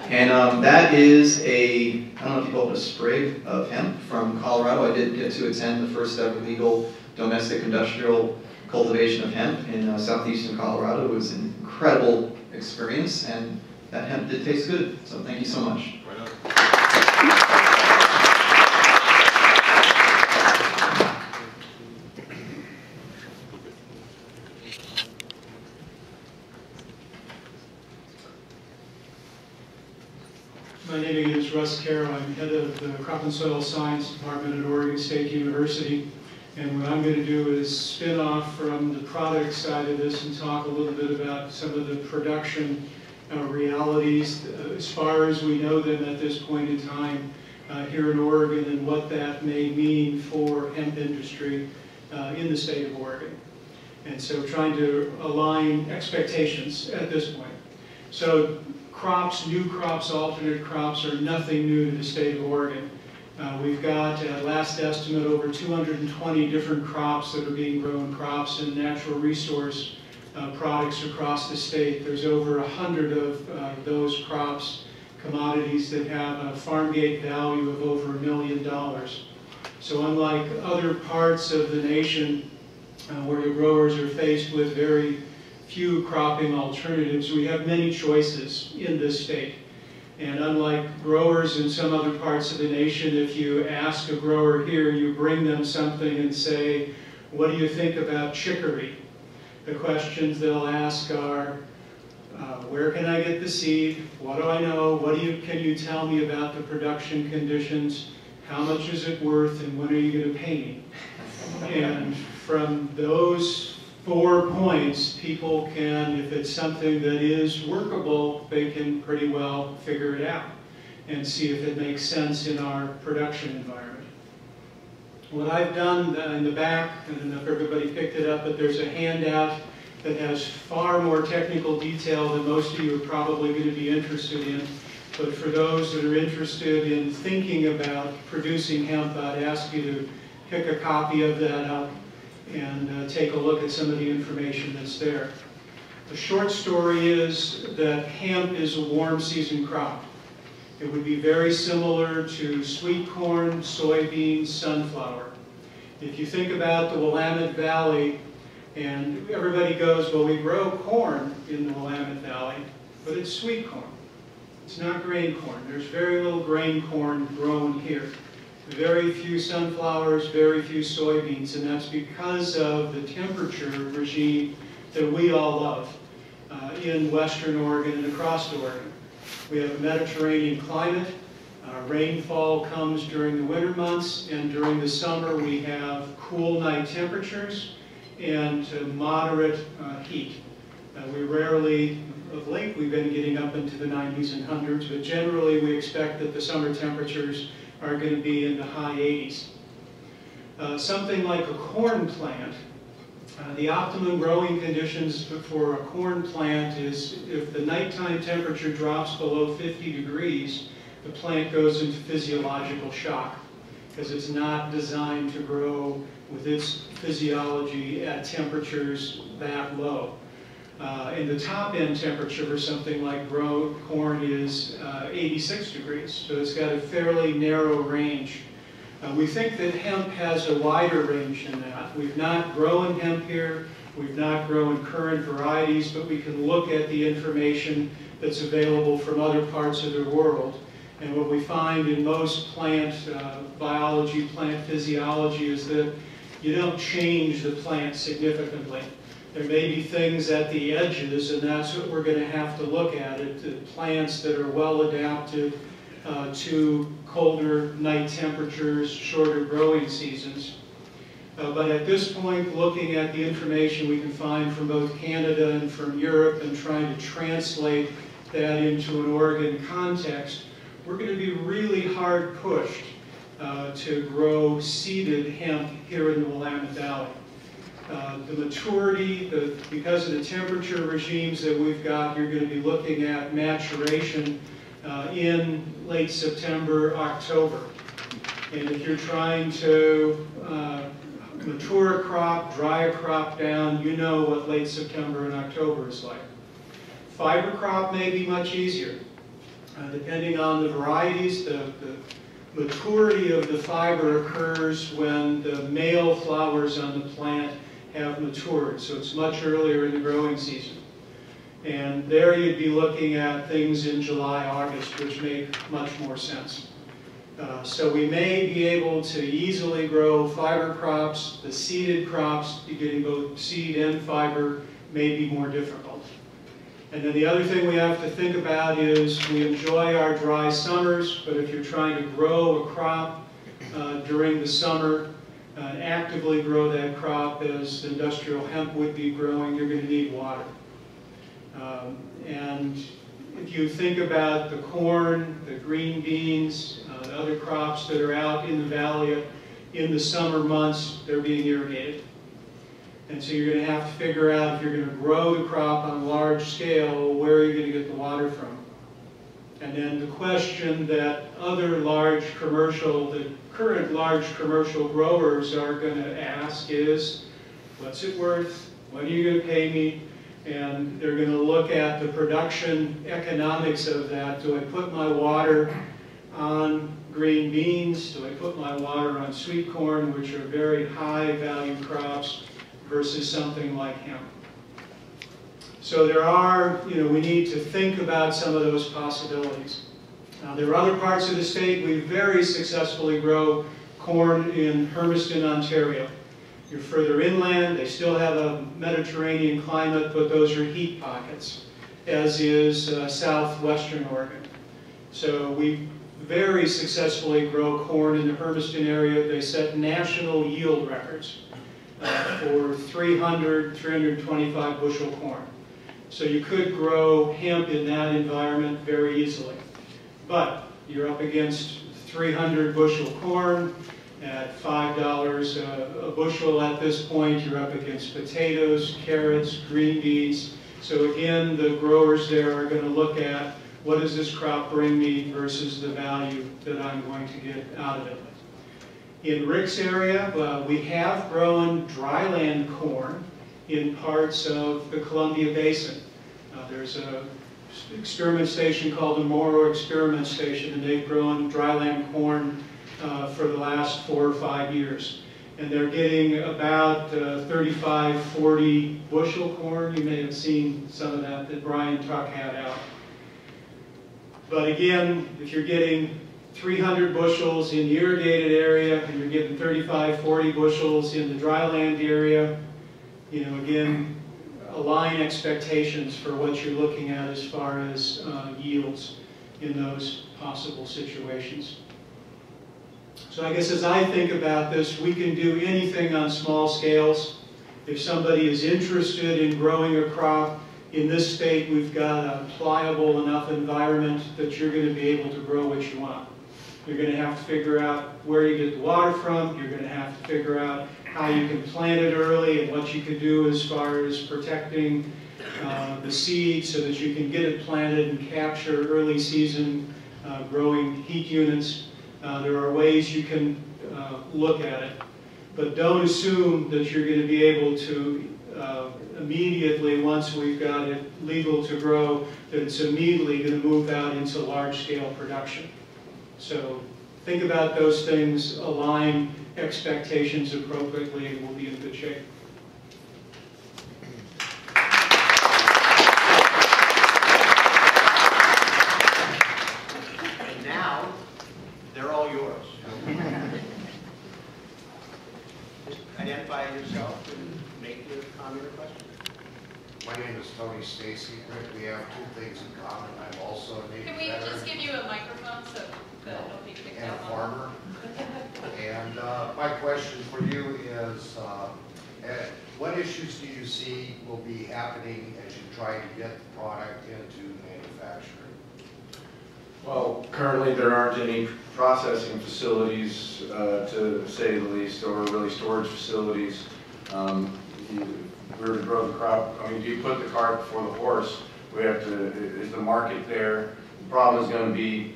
[SPEAKER 6] And that is I don't know if you call it a sprig of hemp from Colorado. I did get to attend the first ever legal domestic industrial cultivation of hemp in southeastern Colorado. It was an incredible experience, and that hemp did taste good. So thank you so much.
[SPEAKER 5] Right on.
[SPEAKER 2] My name is Russ, I'm head of the Crop and Soil Science Department at Oregon State University. And what I'm going to do is spin off from the product side of this and talk a little bit about some of the production realities as far as we know them at this point in time here in Oregon, and what that may mean for hemp industry in the state of Oregon. And so trying to align expectations at this point. So crops, new crops, alternate crops are nothing new to the state of Oregon. We've got, at last estimate, over 220 different crops that are being grown, crops and natural resource products across the state. There's over 100 of those crops, commodities that have a farm gate value of over $1 million. So unlike other parts of the nation where the growers are faced with very few cropping alternatives, we have many choices in this state. And unlike growers in some other parts of the nation, if you ask a grower here, you bring them something and say, what do you think about chicory? The questions they'll ask are, where can I get the seed? What do I know? Can you tell me about the production conditions? How much is it worth, and when are you going to pay me? And from those 4 points, people can, if it's something that is workable, they can pretty well figure it out and see if it makes sense in our production environment. What I've done in the back, I don't know if everybody picked it up, but there's a handout that has far more technical detail than most of you are probably going to be interested in. But for those that are interested in thinking about producing hemp, I'd ask you to pick a copy of that up and take a look at some of the information that's there. The short story is that hemp is a warm season crop. It would be very similar to sweet corn, soybeans, sunflower. If you think about the Willamette Valley, and everybody goes, well, we grow corn in the Willamette Valley, but it's sweet corn. It's not grain corn. There's very little grain corn grown here. Very few sunflowers, very few soybeans, and that's because of the temperature regime that we all love in western Oregon and across Oregon. We have a Mediterranean climate. Rainfall comes during the winter months, and during the summer we have cool night temperatures and moderate heat. We rarely, of late, we've been getting up into the 90s and 100s, but generally we expect that the summer temperatures are going to be in the high 80s. Something like a corn plant, the optimum growing conditions for a corn plant is if the nighttime temperature drops below 50 degrees, the plant goes into physiological shock because it's not designed to grow with its physiology at temperatures that low. And the top end temperature for something like corn is 86 degrees, so it's got a fairly narrow range. We think that hemp has a wider range than that. We've not grown hemp here, we've not grown current varieties, but we can look at the information that's available from other parts of the world. And what we find in most plant biology, plant physiology, is that you don't change the plant significantly. There may be things at the edges, and that's what we're going to have to look at, the plants that are well adapted to colder night temperatures, shorter growing seasons. But at this point, looking at the information we can find from both Canada and from Europe and trying to translate that into an Oregon context, we're going to be really hard pushed to grow seeded hemp here in the Willamette Valley. The maturity, because of the temperature regimes that we've got, you're going to be looking at maturation in late September, October. And if you're trying to mature a crop, dry a crop down, you know what late September and October is like. Fiber crop may be much easier. Depending on the varieties, the maturity of the fiber occurs when the male flowers on the plant have matured, so it's much earlier in the growing season. And there you'd be looking at things in July, August, which make much more sense. So we may be able to easily grow fiber crops. The seeded crops, getting both seed and fiber, may be more difficult. And then the other thing we have to think about is we enjoy our dry summers, but if you're trying to grow a crop during the summer, actively grow that crop as industrial hemp would be growing, you're going to need water. And if you think about the corn, the green beans, the other crops that are out in the valley in the summer months, they're being irrigated. And so you're going to have to figure out if you're going to grow the crop on a large scale, where are you going to get the water from? And then the question that other large commercial, the current large commercial growers are going to ask is, what's it worth? What are you going to pay me? And they're going to look at the production economics of that. Do I put my water on green beans? Do I put my water on sweet corn, which are very high value crops, versus something like hemp? So there are, we need to think about some of those possibilities. There are other parts of the state we very successfully grow corn in Hermiston, Ontario. You're further inland, they still have a Mediterranean climate, but those are heat pockets, as is southwestern Oregon. So we very successfully grow corn in the Hermiston area. They set national yield records for 300, 325 bushel corn. So you could grow hemp in that environment very easily. But you're up against 300 bushel corn at $5 a bushel at this point. You're up against potatoes, carrots, green beans. So again, the growers there are going to look at what does this crop bring me versus the value that I'm going to get out of it. In Rick's area, we have grown dryland corn in parts of the Columbia Basin. There's an experiment station called the Morrow Experiment Station, and they've grown dryland corn for the last 4 or 5 years. And they're getting about 35, 40 bushel corn. You may have seen some of that Brian Tuck had out. But again, if you're getting 300 bushels in the irrigated area and you're getting 35, 40 bushels in the dryland area, again, align expectations for what you're looking at as far as yields in those possible situations. So I guess as I think about this, we can do anything on small scales. If somebody is interested in growing a crop, in this state we've got a pliable enough environment that you're going to be able to grow what you want. You're going to have to figure out where you get the water from. You're going to have to figure out how you can plant it early and what you can do as far as protecting the seed so that you can get it planted and capture early season growing heat units. There are ways you can look at it, but don't assume that you're going to be able to immediately, once we've got it legal to grow, that it's immediately going to move out into large-scale production. So think about those things, align expectations appropriately, and we'll be in good shape.
[SPEAKER 1] And now, they're all yours. Just identify yourself and make your comment or question.
[SPEAKER 7] My name is Tony Stacy. Rick, we have 2 things in common. I'm also a native
[SPEAKER 8] Can we
[SPEAKER 7] veteran
[SPEAKER 8] just give you a microphone so that it'll be picked
[SPEAKER 7] and
[SPEAKER 8] up
[SPEAKER 7] a
[SPEAKER 8] on?
[SPEAKER 7] farmer. And my question for you is, what issues do you see will be happening as you try to get the product into manufacturing?
[SPEAKER 5] Well, currently there aren't any processing facilities, to say the least, or really storage facilities. If we were to grow the crop, do you put the cart before the horse? We have to, is the market there? The problem is going to be,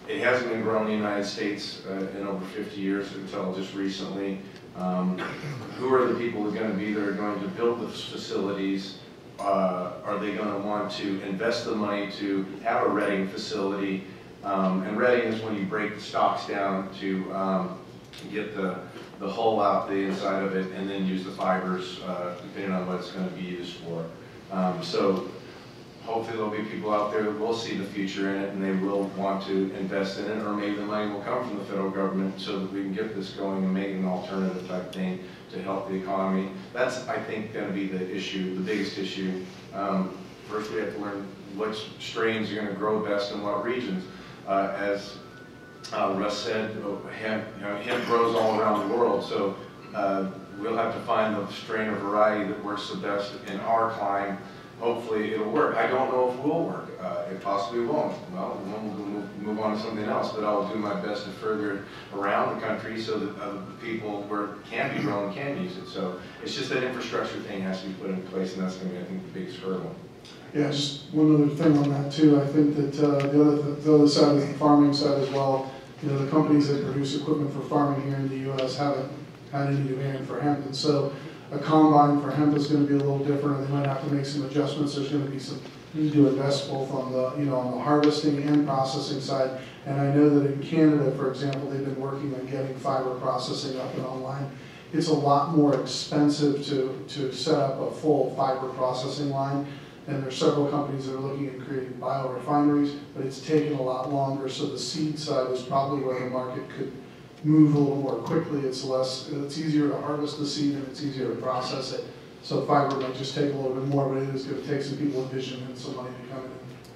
[SPEAKER 5] it hasn't been grown in the United States in over 50 years until just recently. Who are the people who are going to be there going to build the facilities? Are they going to want to invest the money to have a retting facility? And retting is when you break the stalks down to get the hull out the inside of it and then use the fibers depending on what it's going to be used for. So hopefully there'll be people out there that will see the future in it and they will want to invest in it, or maybe the money will come from the federal government so that we can get this going and make an alternative type thing to help the economy. That's, I think, going to be the issue, the biggest issue. first we have to learn which strains are going to grow best in what regions. As Russ said, hemp grows all around the world, so we'll have to find the strain or variety that works the best in our climate. Hopefully it'll work. I don't know if it will work. It possibly won't. Well, we'll move on to something else, but I'll do my best to further it around the country so that other people where it can be grown can use it. So it's just that infrastructure thing has to be put in place, and that's going to be, I think, the biggest hurdle.
[SPEAKER 4] Yeah, just one other thing on that too. I think that the other side is the farming side as well. You know, the companies that produce equipment for farming here in the U.S. haven't had any demand for hemp, and so a combine for hemp is going to be a little different, and they might have to make some adjustments. There's going to be some need to invest both on the on the harvesting and processing side. And I know that in Canada, for example, they've been working on getting fiber processing up and online. It's a lot more expensive to set up a full fiber processing line. And there's several companies that are looking at creating biorefineries, but it's taken a lot longer. So the seed side is probably where the market could move a little more quickly. It's easier to harvest the seed and it's easier to process it. So fiber might just take a little bit more, but it is going to take some people with vision and some money to come in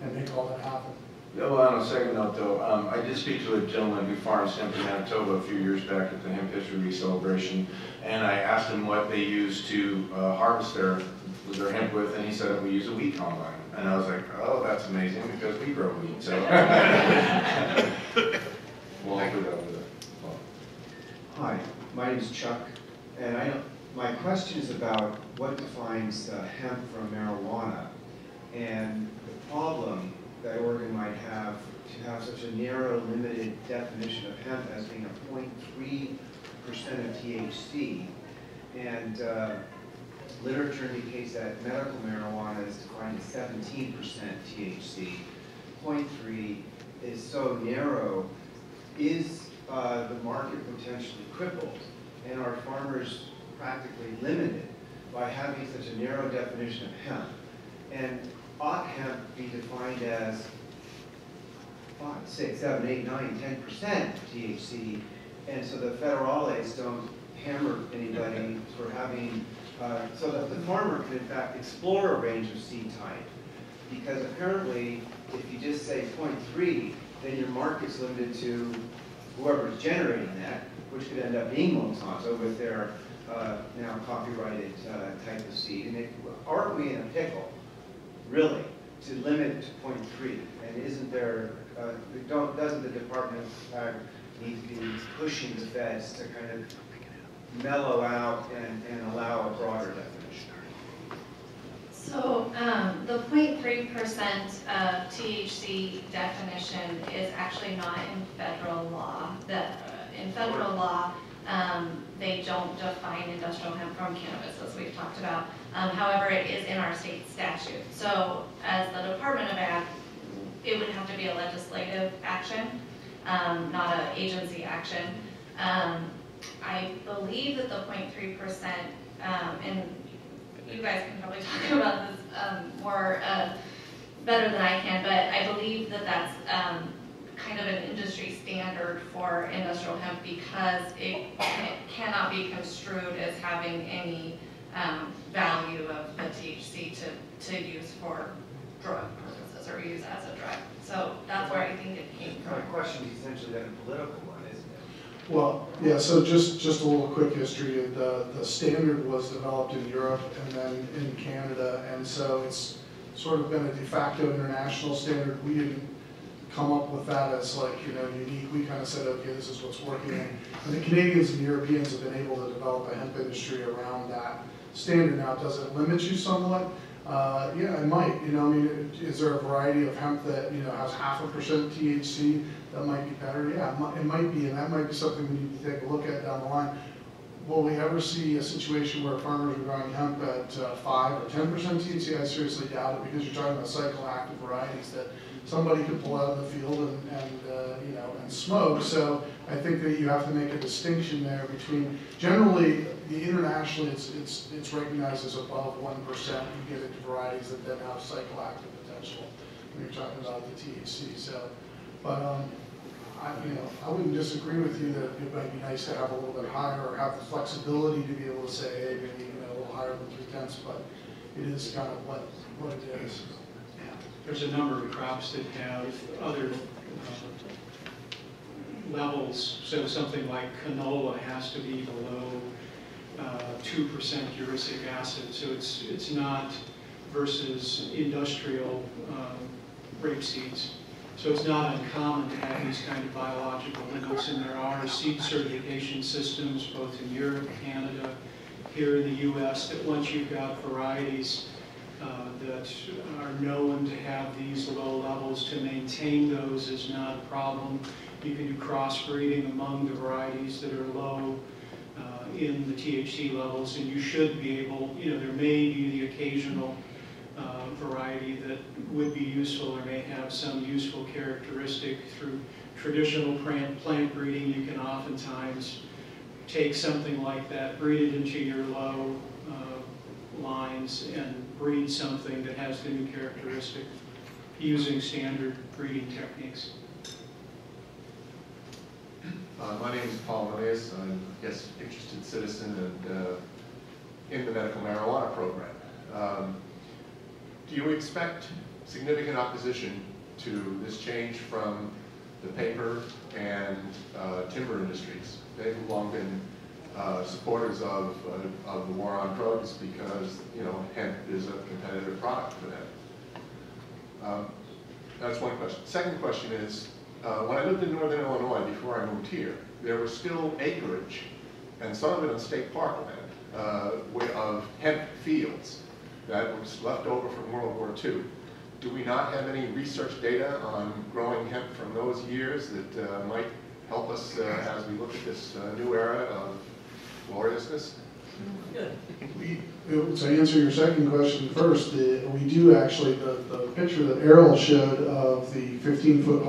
[SPEAKER 4] and make all that happen.
[SPEAKER 5] Yeah, well, on a second note though, I did speak to a gentleman who farms hemp in Manitoba a few years back at the Hemp History Celebration, and I asked him what they use to harvest their hemp with, and he said we use a wheat combine. And I was like, oh, that's amazing because we grow wheat. So we'll do that with it. Well.
[SPEAKER 9] Hi, my name is Chuck, and my question is about what defines hemp from marijuana, and the problem that Oregon might have to have such a narrow, limited definition of hemp as being a 0.3% of THC, and literature indicates that medical marijuana is defined as 17% THC. 0.3 is so narrow. Is the market potentially crippled, and are farmers practically limited by having such a narrow definition of hemp? And ought hemp be defined as 5, 6, 7, 8, 9, 10% THC, and so the federales don't hammer anybody for having, so that the farmer can in fact explore a range of seed type? Because apparently, if you just say 0.3, then your market's limited to whoever's generating that, which could end up being Monsanto with their now copyrighted type of seed. And aren't we in a pickle, really, to limit to 0.3? And isn't there, doesn't the Department of Ag need to be pushing the feds to kind of mellow out and allow a broader definition?
[SPEAKER 3] So the 0.3% of THC definition is actually not in federal law. In federal law, they don't define industrial hemp from cannabis, as we've talked about. However, it is in our state statute. So as the Department of Ag, it would have to be a legislative action, not an agency action. I believe that the 0.3%, and you guys can probably talk about this more better than I can, but I believe that that's kind of an industry standard for industrial hemp because it cannot be construed as having any value of the THC to use for drug purposes or use as a drug. So that's where I think it came from.
[SPEAKER 9] My question is essentially then a political one, isn't it?
[SPEAKER 4] Well, yeah, so just a little quick history. The standard was developed in Europe and then in Canada, and so it's sort of been a de facto international standard. We didn't come up with that as unique. We kind of said, okay, this is what's working. And the Canadians and Europeans have been able to develop a hemp industry around that standard. Now, does it limit you somewhat? Yeah, it might. Is there a variety of hemp that has 0.5% THC that might be better? Yeah, it might be, and that might be something we need to take a look at down the line. Will we ever see a situation where farmers are growing hemp at 5 or 10% THC? I seriously doubt it, because you're talking about cycle-active varieties that somebody could pull out of the field and smoke. So I think that you have to make a distinction there between, generally, internationally it's recognized as above 1%. You get into varieties that then have cycle-active potential when you're talking about the THC. So, but I wouldn't disagree with you that it might be nice to have a little bit higher or have the flexibility to be able to say, hey, maybe a little higher than 0.3, but it is kind of what it is.
[SPEAKER 2] there's a number of crops that have other levels. So something like canola has to be below 2% uric acid. So it's not versus industrial rapeseeds. So it's not uncommon to have these kind of biological limits, and there are seed certification systems both in Europe, Canada, here in the US, that once you've got varieties that are known to have these low levels, to maintain those is not a problem. You can do crossbreeding among the varieties that are low in the THC levels, and you should be able, there may be the occasional variety that would be useful or may have some useful characteristic. Through traditional plant breeding, you can oftentimes take something like that, breed it into your low lines, and breed something that has the new characteristic using standard breeding techniques.
[SPEAKER 10] My name is Paul Moniz. I'm a interested citizen and in the medical marijuana program. Do you expect significant opposition to this change from the paper and timber industries? They've long been supporters of the war on drugs because, hemp is a competitive product for them. That's one question. Second question is, when I lived in northern Illinois before I moved here, there was still acreage, and some of it on state parkland, of hemp fields that was left over from World War II. Do we not have any research data on growing hemp from those years that might help us as we look at this new era of gloriousness?
[SPEAKER 4] To answer your second question first, we do actually, the picture that Errol showed of the 15-foot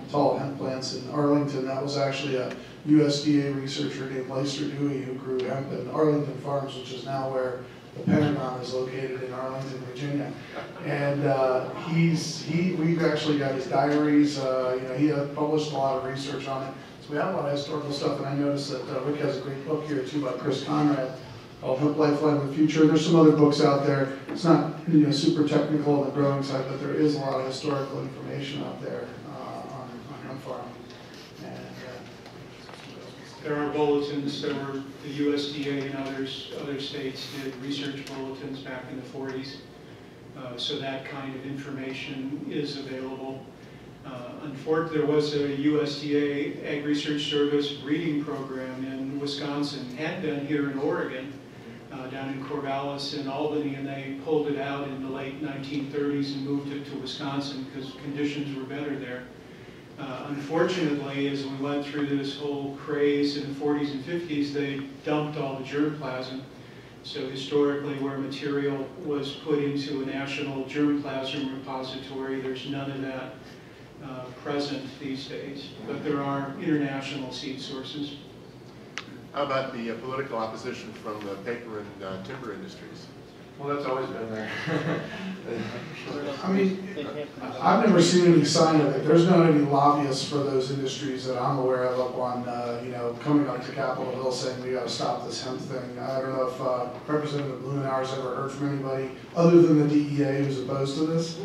[SPEAKER 4] tall hemp plants in Arlington, that was actually a USDA researcher named Lyster Dewey who grew hemp in Arlington Farms, which is now where the Pentagon is located in Arlington, Virginia. And we've actually got his diaries. He had published a lot of research on it. So we have a lot of historical stuff, and I noticed that Rick has a great book here too by Chris Conrad called Hemp Lifeline of the Future. There's some other books out there. It's not super technical on the growing side, but there is a lot of historical information out there on hemp farming. And,
[SPEAKER 2] there are bulletins. There were the USDA and other states did research bulletins back in the 40s. So that kind of information is available. Unfortunately, there was a USDA Ag Research Service breeding program in Wisconsin, had been here in Oregon, down in Corvallis and Albany, and they pulled it out in the late 1930s and moved it to Wisconsin because conditions were better there. Unfortunately, as we went through this whole craze in the 40s and 50s, they dumped all the germplasm. So historically, where material was put into a national germplasm repository, there's none of that present these days. But there are international seed sources.
[SPEAKER 10] How about the political opposition from the paper and timber industries?
[SPEAKER 5] Well, that's always been there.
[SPEAKER 4] I mean, I've never seen any sign of it. There's not any lobbyists for those industries that I'm aware of up on, coming up to Capitol Hill saying we got to stop this hemp thing. I don't know if Representative Blumenauer's ever heard from anybody other than the DEA who's opposed to this.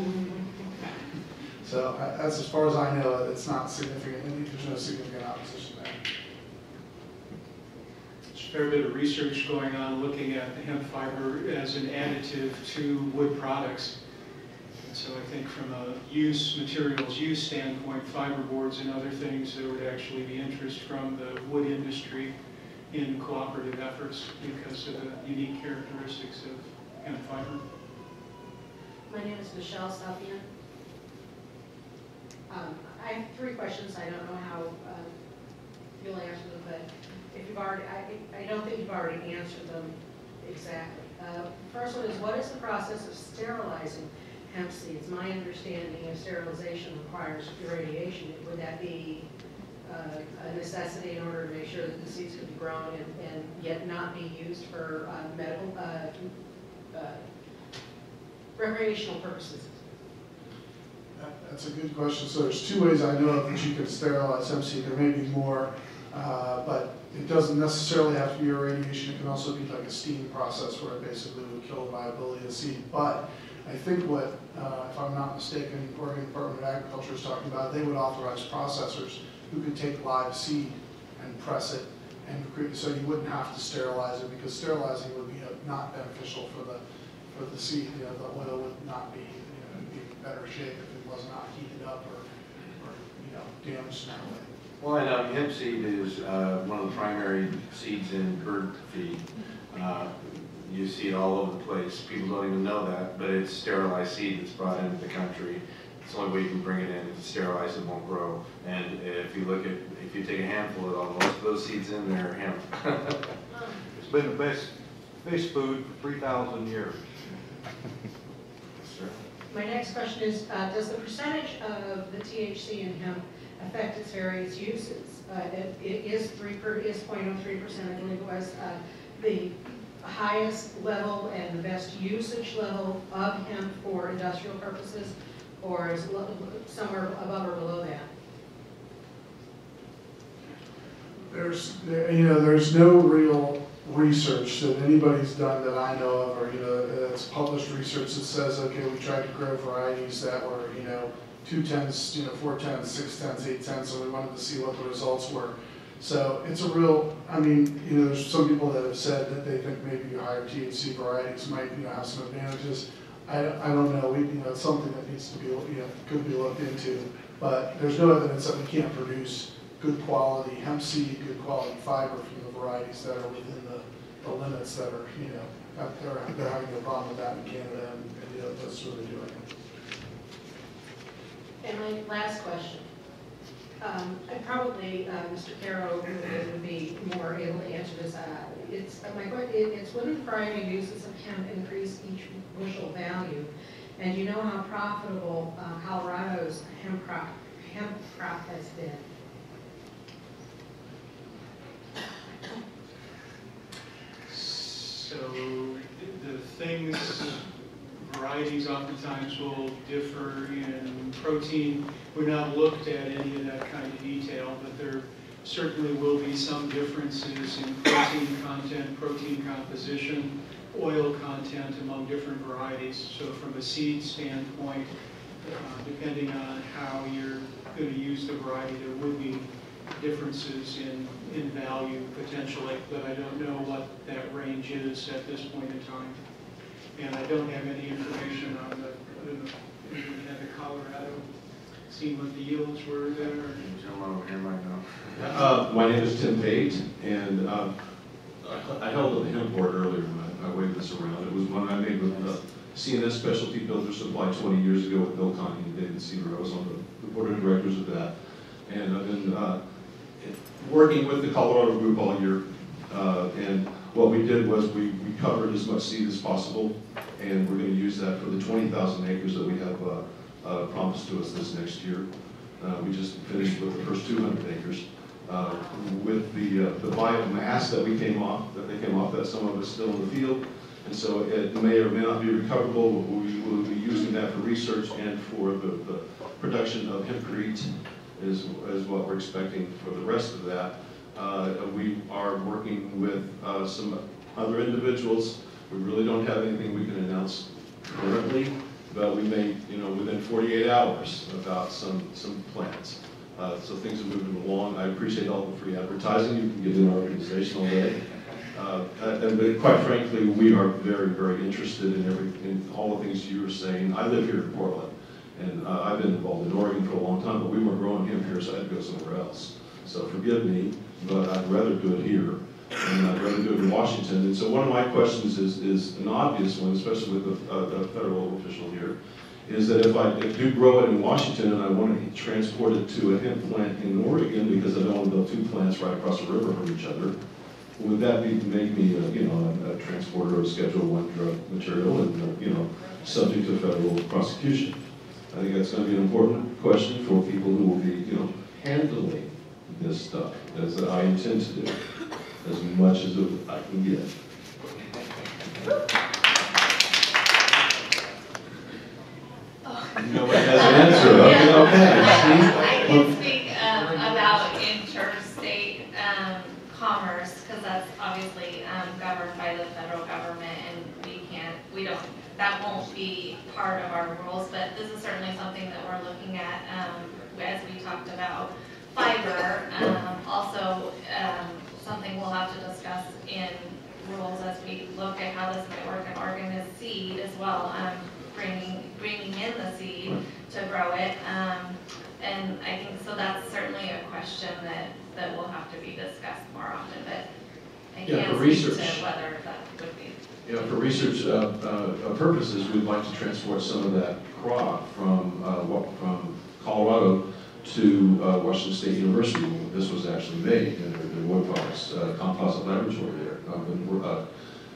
[SPEAKER 4] So that's as far as I know. It's not significant. There's no significant opposition there.
[SPEAKER 2] There's a fair bit of research going on looking at the hemp fiber as an additive to wood products. And so I think from a materials use standpoint, fiber boards and other things, there would actually be interest from the wood industry in cooperative efforts because of the unique characteristics of hemp fiber.
[SPEAKER 11] My name is Michelle Safian. I have 3 questions. I don't know how you'll answer them, but if you've already, I don't think you've already answered them exactly. First one is, what is the process of sterilizing hemp seeds? My understanding is sterilization requires irradiation. Would that be a necessity in order to make sure that the seeds could be grown and yet not be used for medical, recreational purposes?
[SPEAKER 4] That's a good question. So there's 2 ways I know of that you can sterilize hemp seed. There may be more, but it doesn't necessarily have to be irradiation. It can also be like a steam process where it basically would kill the viability of the seed. But I think what, if I'm not mistaken, Oregon Department of Agriculture is talking about, they would authorize processors who could take live seed and press it, and so you wouldn't have to sterilize it, because sterilizing would be not beneficial for the seed. You know, the oil would not be, be in better shape if it was not heated up or damaged in that way.
[SPEAKER 5] Well, I know hemp seed is one of the primary seeds in bird feed. You see it all over the place. People don't even know that, but it's sterilized seed that's brought into the country. It's the only way you can bring it in. If it's sterilized, it won't grow. And if you take a handful of all, most of those seeds in there are hemp.
[SPEAKER 12] It's been the best fish food for 3,000 years.
[SPEAKER 5] Sure.
[SPEAKER 11] My next question is, does the percentage of the THC in hemp affect its various uses? It is 0.03%, I believe it was, the highest level and the best usage level of hemp for industrial purposes, or is it somewhere above or below that?
[SPEAKER 4] There's no real research that anybody's done that I know of, or it's published research that says, okay, we tried to grow varieties that were 2/10, 4/10, 6/10, 8/10, so we wanted to see what the results were. So it's a real, there's some people that have said that they think maybe higher THC varieties might, have some advantages. I don't know. It's something that needs to be, could be looked into. But there's no evidence that we can't produce good quality hemp seed, good quality fiber from the varieties that are within the limits that are, they're having no problem with that in Canada, and that's what they're doing.
[SPEAKER 11] And my last question. Probably Mr. Karow would be more able to answer this. It's when the variety uses of hemp increase each bushel value, and you know how profitable Colorado's hemp crop has been.
[SPEAKER 2] So the things, varieties oftentimes will differ in protein. We've not looked at any of that kind of detail, but there certainly will be some differences in protein content, protein composition, oil content among different varieties. So from a seed standpoint, depending on how you're going to use the variety, there would be differences in value potentially, but I don't know what that range is at this point in time. And I don't have any information on we had the Colorado, seeing what the yields were there.
[SPEAKER 5] Gentleman over here might know.
[SPEAKER 13] My name is Tim Pate, and I held the hemp board earlier when I waved this around. It was one I made with CNS Specialty Builder Supply 20 years ago with Bill Connie and David Seaver. I was on the board of directors of that. And I've been working with the Colorado group all year. And what we did was we covered as much seed as possible, and we're going to use that for the 20,000 acres that we have promised to us this next year. We just finished with the first 200 acres. With the biomass that they came off, that some of it's still in the field, and so it may or may not be recoverable. We will be using that for research and for the production of hempcrete is what we're expecting for the rest of that. We are working with some other individuals. We really don't have anything we can announce currently, but we may, within 48 hours about some plans. So things are moving along. I appreciate all the free advertising you can get in our organization all day. And quite frankly, we are very, very interested in all the things you were saying. I live here in Portland, and I've been involved in Oregon for a long time, but we weren't growing hemp here, so I had to go somewhere else. So forgive me, but I'd rather do it here, and I'd rather do it in Washington. And so one of my questions is an obvious one, especially with the federal official here, is that if I do grow it in Washington and I want to transport it to a hemp plant in Oregon because I don't want to build two plants right across the river from each other, would that make me a transporter of Schedule I drug material and subject to federal prosecution? I think that's going to be an important question for people who will be handling this stuff, as I intend to do, as much as I can get. Nobody has an answer. Okay.
[SPEAKER 3] I can speak about interstate commerce, because that's obviously governed by the federal government, and we don't that won't be part of our rules, but this is certainly something that we're looking at, as we talked about fiber. Also, something we'll have to discuss in rules as we look at how this might work in Oregon is seed as well, bringing in the seed to grow it. And I think, so that's certainly a question that will have to be discussed more often, but I
[SPEAKER 13] Yeah,
[SPEAKER 3] can't
[SPEAKER 13] for
[SPEAKER 3] speak to
[SPEAKER 13] research.
[SPEAKER 3] whether that would be.
[SPEAKER 13] You know, for research purposes, we'd like to transport some of that crop from Colorado to Washington State University, where this was actually made, in their wood products composite laboratory there. I've been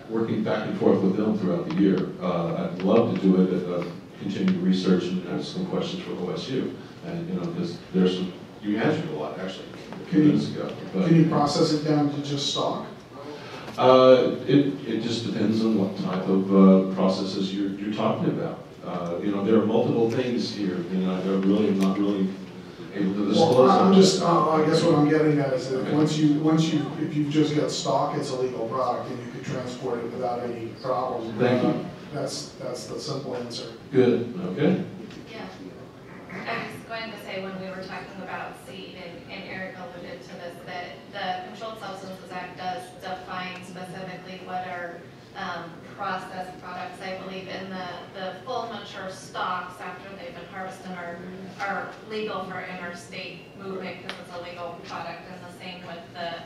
[SPEAKER 13] working back and forth with them throughout the year. I'd love to do it, continue research and ask some questions for OSU. And, you know, because there's some, you answered a lot, actually, a few minutes ago. But,
[SPEAKER 4] can you process it down to just stock?
[SPEAKER 13] It just depends on what type of processes you're talking about. You know, there are multiple things here, you know, I'm not really able to disclose.
[SPEAKER 4] Well, I'm just, I guess what I'm getting at is that
[SPEAKER 13] Okay.
[SPEAKER 4] if you've just got stock, it's a legal product and you can transport it without any problem.
[SPEAKER 13] Thank you.
[SPEAKER 4] That's the simple answer.
[SPEAKER 13] Good, okay.
[SPEAKER 3] Yeah. I was going to say, when we were talking about seed, and Eric alluded to this, that the Controlled Substances Act does define specifically what are processed products. I believe in the full mature stalks after they've been harvested are legal for interstate movement because it's a legal product, and the same with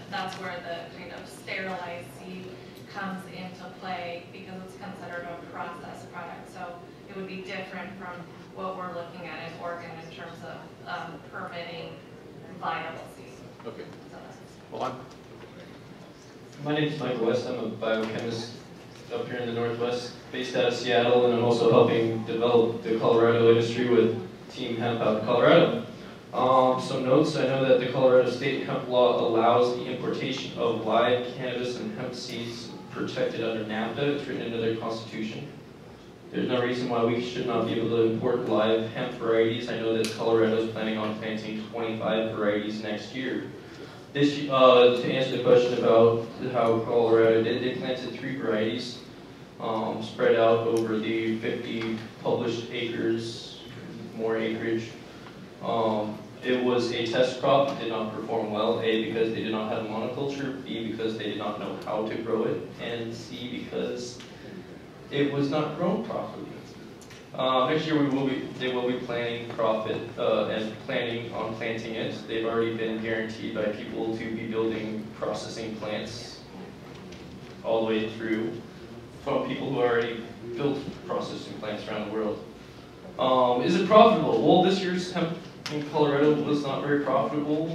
[SPEAKER 3] that's where the kind of sterilized seed comes into play because it's considered a processed product. So it would be different from what we're looking at in Oregon in terms of permitting viable seed.
[SPEAKER 10] Okay.
[SPEAKER 3] So that's-
[SPEAKER 10] Well,
[SPEAKER 14] My name is Michael West. I'm a biochemist up here in the Northwest, based out of Seattle, and I'm also helping develop the Colorado industry with Team Hemp out of Colorado. Some notes: I know that the Colorado state hemp law allows the importation of live cannabis and hemp seeds protected under NAFTA. It's written into their constitution. There's no reason why we should not be able to import live hemp varieties. I know that Colorado is planning on planting 25 varieties next year. This, to answer the question about how Colorado did, they planted 3 varieties, spread out over the 50 published acres, more acreage. It was a test crop. It did not perform well, A, because they did not have monoculture, B, because they did not know how to grow it, and C, because it was not grown properly. Next year they will be planning profit and planning on planting it. They've already been guaranteed by people to be building processing plants all the way through from people who already built processing plants around the world. Is it profitable? Well, this year's hemp in Colorado was not very profitable.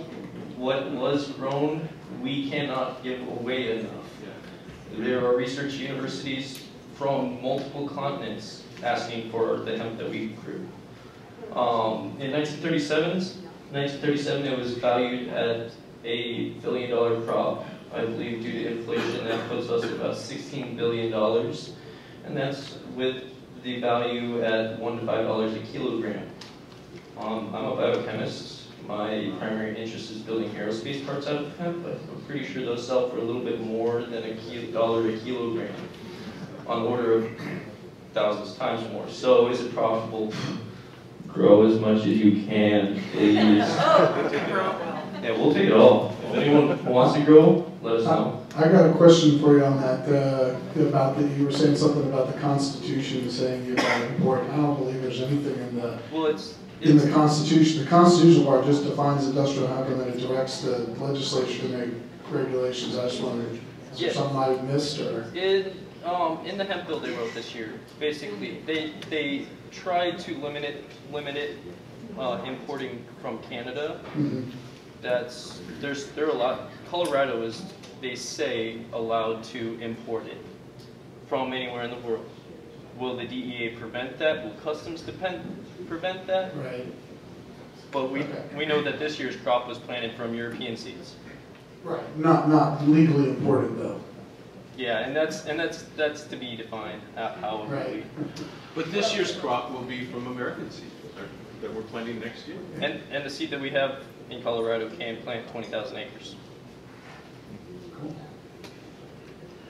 [SPEAKER 14] What was grown, we cannot give away enough. There are research universities from multiple continents asking for the hemp that we grew. In 1937, it was valued at $1 billion crop. I believe due to inflation, that puts us at about $16 billion. And that's with the value at $1 to $5 a kilogram. I'm a biochemist. My primary interest is building aerospace parts out of hemp, but I'm pretty sure those sell for a little bit more than $1 a kilogram, on the order of thousands times more. So is it profitable? Grow as much as you can, please. Yeah, we'll take it all. If anyone wants to grow, let us know.
[SPEAKER 4] I got a question for you on that, you were saying something about the Constitution, saying you're not important. I don't believe there's anything in the Constitution. The constitutional part just defines industrial hemp and then it directs the legislature to make regulations. I just wondered, is there something I missed or?
[SPEAKER 14] In the hemp bill they wrote this year, basically, they tried to limit it importing from Canada.
[SPEAKER 4] Mm-hmm.
[SPEAKER 14] There are a lot. Colorado is, they say, allowed to import it from anywhere in the world. Will the DEA prevent that? Will customs prevent that?
[SPEAKER 4] Right.
[SPEAKER 14] But we know that this year's crop was planted from European seeds.
[SPEAKER 4] Right. Not legally imported though.
[SPEAKER 14] Yeah, and that's to be defined how it will be.
[SPEAKER 13] But this year's crop will be from American seed that we're planting next year.
[SPEAKER 14] And the seed that we have in Colorado can plant 20,000 acres.
[SPEAKER 4] Cool.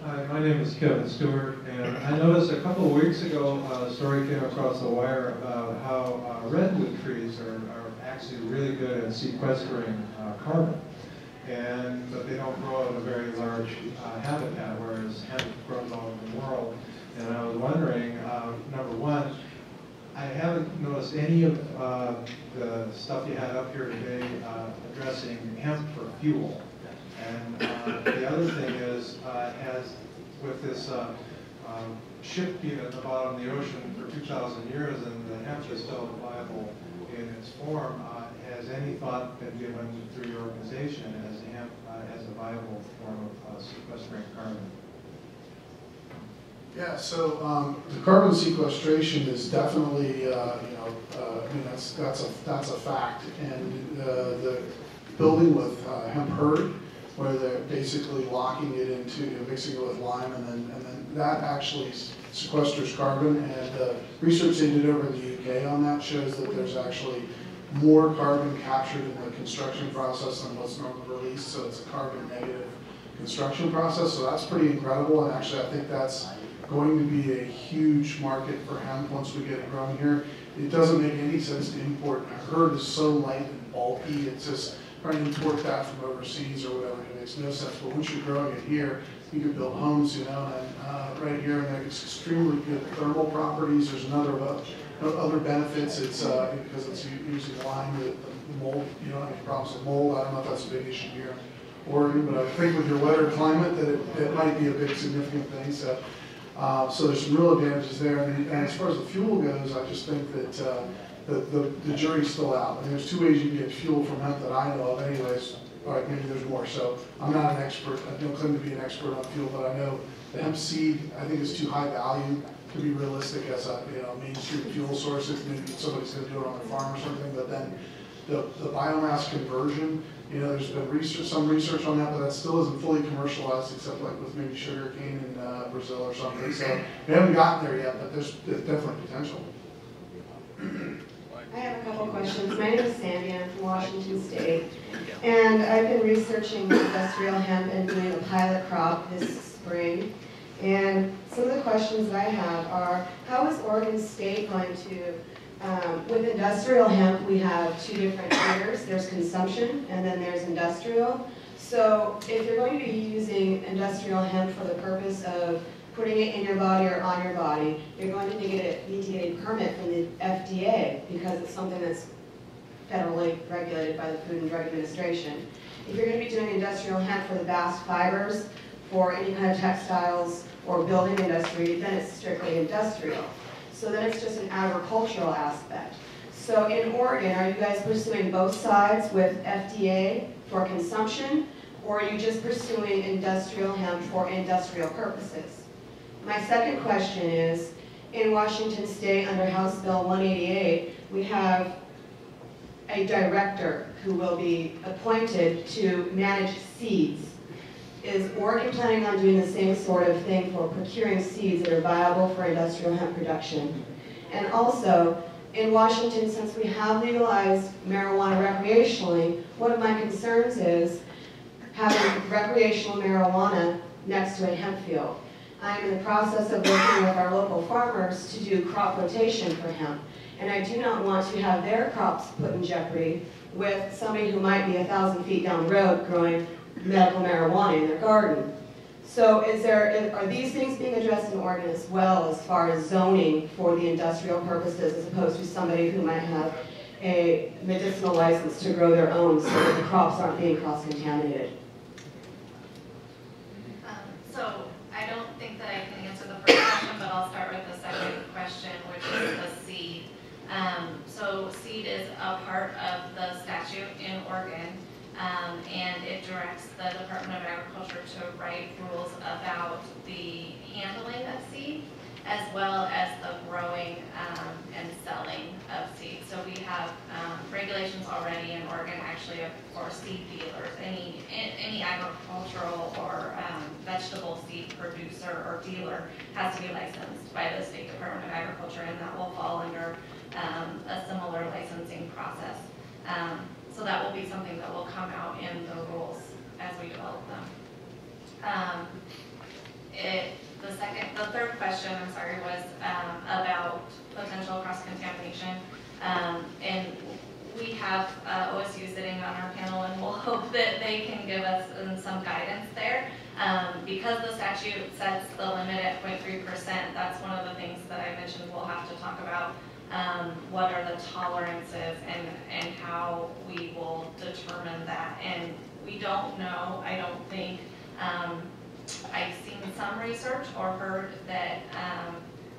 [SPEAKER 15] Hi, my name is Kevin Stewart, and I noticed a couple of weeks ago a story came across the wire about how redwood trees are actually really good at sequestering carbon, but they don't grow in a very large habitat, whereas hemp grows all over the world. And I was wondering, number one, I haven't noticed any of the stuff you had up here today addressing hemp for fuel. And the other thing is, as with this ship being at the bottom of the ocean for 2,000 years and the hemp is still viable in its form, has any thought been given through your organization as hemp as a viable form of sequestering carbon?
[SPEAKER 4] Yeah, so the carbon sequestration is definitely, I mean, that's a fact. And the building with hemp hurd, where they're basically locking it into, mixing it with lime, and then that actually sequesters carbon. And research they did over in the UK on that shows that there's actually more carbon captured in the construction process than what's normally released. So it's a carbon negative construction process. So that's pretty incredible. And actually, I think that's going to be a huge market for hemp once we get it grown here. It doesn't make any sense to import. Hurd is so light and bulky. It's just trying to import that from overseas or whatever. It makes no sense. But once you're growing it here, you can build homes, and right here, and it's extremely good thermal properties. There's other benefits. It's because it's using lime, the mold. You don't have any problems with mold. I don't know if that's a big issue here in Oregon, but I think with your wetter climate that it might be a big significant thing. So there's some real advantages there. And as far as the fuel goes, I just think that the jury's still out. I mean, there's two ways you can get fuel from hemp that I know of anyways. All right, maybe there's more. So I'm not an expert. I don't claim to be an expert on fuel, but I know the hemp seed, I think, is too high value to be realistic as a mainstream fuel source. If maybe somebody's going to do it on their farm or something, but then the biomass conversion, there's been some research on that, but that still isn't fully commercialized, except like with maybe sugarcane in Brazil or something. So we haven't gotten there yet, but there's definitely potential.
[SPEAKER 16] I have a couple questions. My name is Sandy. I'm from Washington State, and I've been researching industrial hemp and doing a pilot crop this spring. And some of the questions that I have are, how is Oregon State going to with industrial hemp, we have two different tiers. There's consumption, and then there's industrial. So if you're going to be using industrial hemp for the purpose of putting it in your body or on your body, you're going to need to get a permit from the FDA because it's something that's federally regulated by the Food and Drug Administration. If you're going to be doing industrial hemp for the bast fibers, for any kind of textiles or building industry, then it's strictly industrial. So then it's just an agricultural aspect. So in Oregon, are you guys pursuing both sides with FDA for consumption, or are you just pursuing industrial hemp for industrial purposes? My second question is, in Washington State under House Bill 188, we have a director who will be appointed to manage seeds. Is Oregon planning on doing the same sort of thing for procuring seeds that are viable for industrial hemp production? And also, in Washington, since we have legalized marijuana recreationally, one of my concerns is having recreational marijuana next to a hemp field. I'm in the process of working with our local farmers to do crop rotation for hemp, and I do not want to have their crops put in jeopardy with somebody who might be 1,000 feet down the road growing medical marijuana in their garden. So are these things being addressed in Oregon as well as far as zoning for the industrial purposes as opposed to somebody who might have a medicinal license to grow their own so that the crops aren't being cross-contaminated?
[SPEAKER 3] So I don't think that I can answer the first question, but I'll start with the second question, which is the seed. So seed is a part of the statute in Oregon. And it directs the Department of Agriculture to write rules about the handling of seed, as well as the growing and selling of seed. So we have regulations already in Oregon, actually, for seed dealers. Any agricultural or vegetable seed producer or dealer has to be licensed by the State Department of Agriculture, and that will fall under a similar licensing process. So that will be something that will come out in the rules as we develop them. the third question, I'm sorry, was about potential cross-contamination. And we have OSU sitting on our panel, and we'll hope that they can give us some guidance there. Because the statute sets the limit at 0.3%, that's one of the things that I mentioned we'll have to talk about. What are the tolerances and how we will determine that. And we don't know, I don't think, I've seen some research or heard that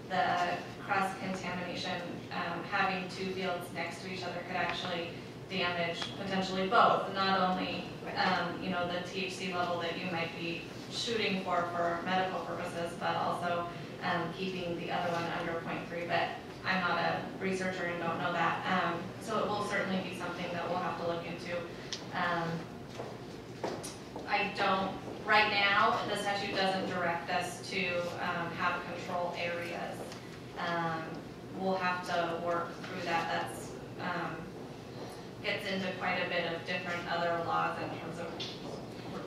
[SPEAKER 3] the cross-contamination, having two fields next to each other could actually damage potentially both, not only you know, the THC level that you might be shooting for medical purposes, but also keeping the other one under 0.3. But I'm not a researcher and don't know that. So it will certainly be something that we'll have to look into. I don't, right now, the statute doesn't direct us to have control areas. We'll have to work through that. That's gets into quite a bit of different other laws in terms of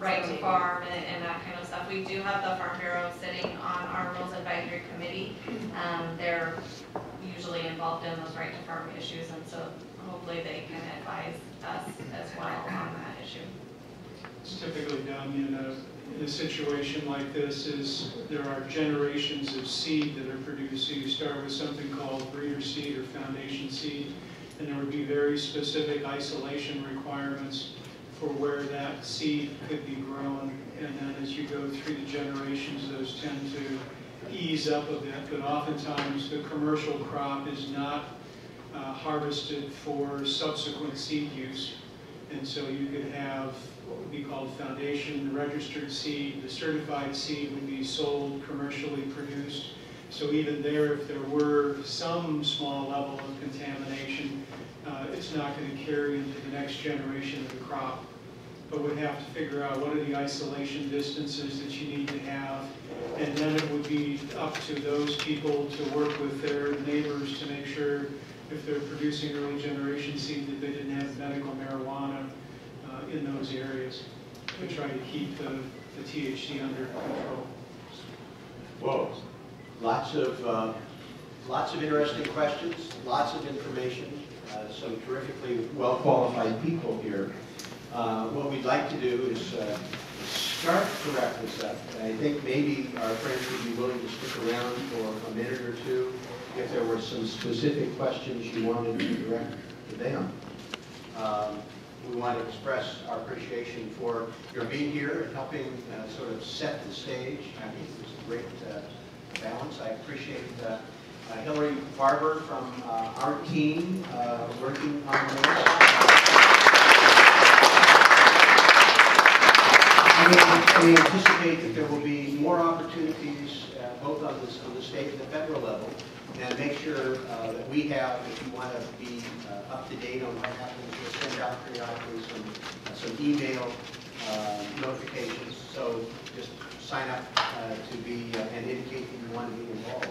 [SPEAKER 3] right to farm and that kind of stuff. We do have the Farm Bureau sitting on our Rules Advisory Committee. They're usually involved in those right to farm issues, and so hopefully they can advise us as well on that issue.
[SPEAKER 2] It's typically done in a situation like this is there are generations of seed that are produced. So you start with something called breeder seed or foundation seed, and there would be very specific isolation requirements for where that seed could be grown. And then as you go through the generations, those tend to ease up a bit, but oftentimes the commercial crop is not harvested for subsequent seed use. And so you could have what would be called foundation registered seed. The certified seed would be sold commercially produced. So even there, if there were some small level of contamination, it's not going to carry into the next generation of the crop. But we'd have to figure out what are the isolation distances that you need to have. And then it would be up to those people to work with their neighbors to make sure if they're producing early generation seed that they didn't have medical marijuana in those areas to try to keep the THC under control.
[SPEAKER 1] Whoa, lots of interesting questions, lots of information, some terrifically well-qualified people here. What we'd like to do is start to wrap this up. I think maybe our friends would be willing to stick around for a minute or two if there were some specific questions you wanted to direct to them. We want to express our appreciation for your being here and helping sort of set the stage. I think it was a great balance. I appreciate Hillary Barber from our team working on this. We anticipate that there will be more opportunities both on the state and the federal level, and make sure that we have, if you want to be up to date on what happens, we'll send out periodically some email notifications. So just sign up to be and indicate that you want to be involved.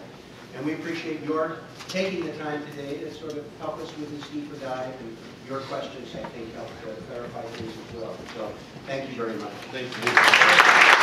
[SPEAKER 1] And we appreciate your taking the time today to sort of help us with this deeper dive, and your questions, I think, help clarify things as well. So thank you very much.
[SPEAKER 5] Thank you.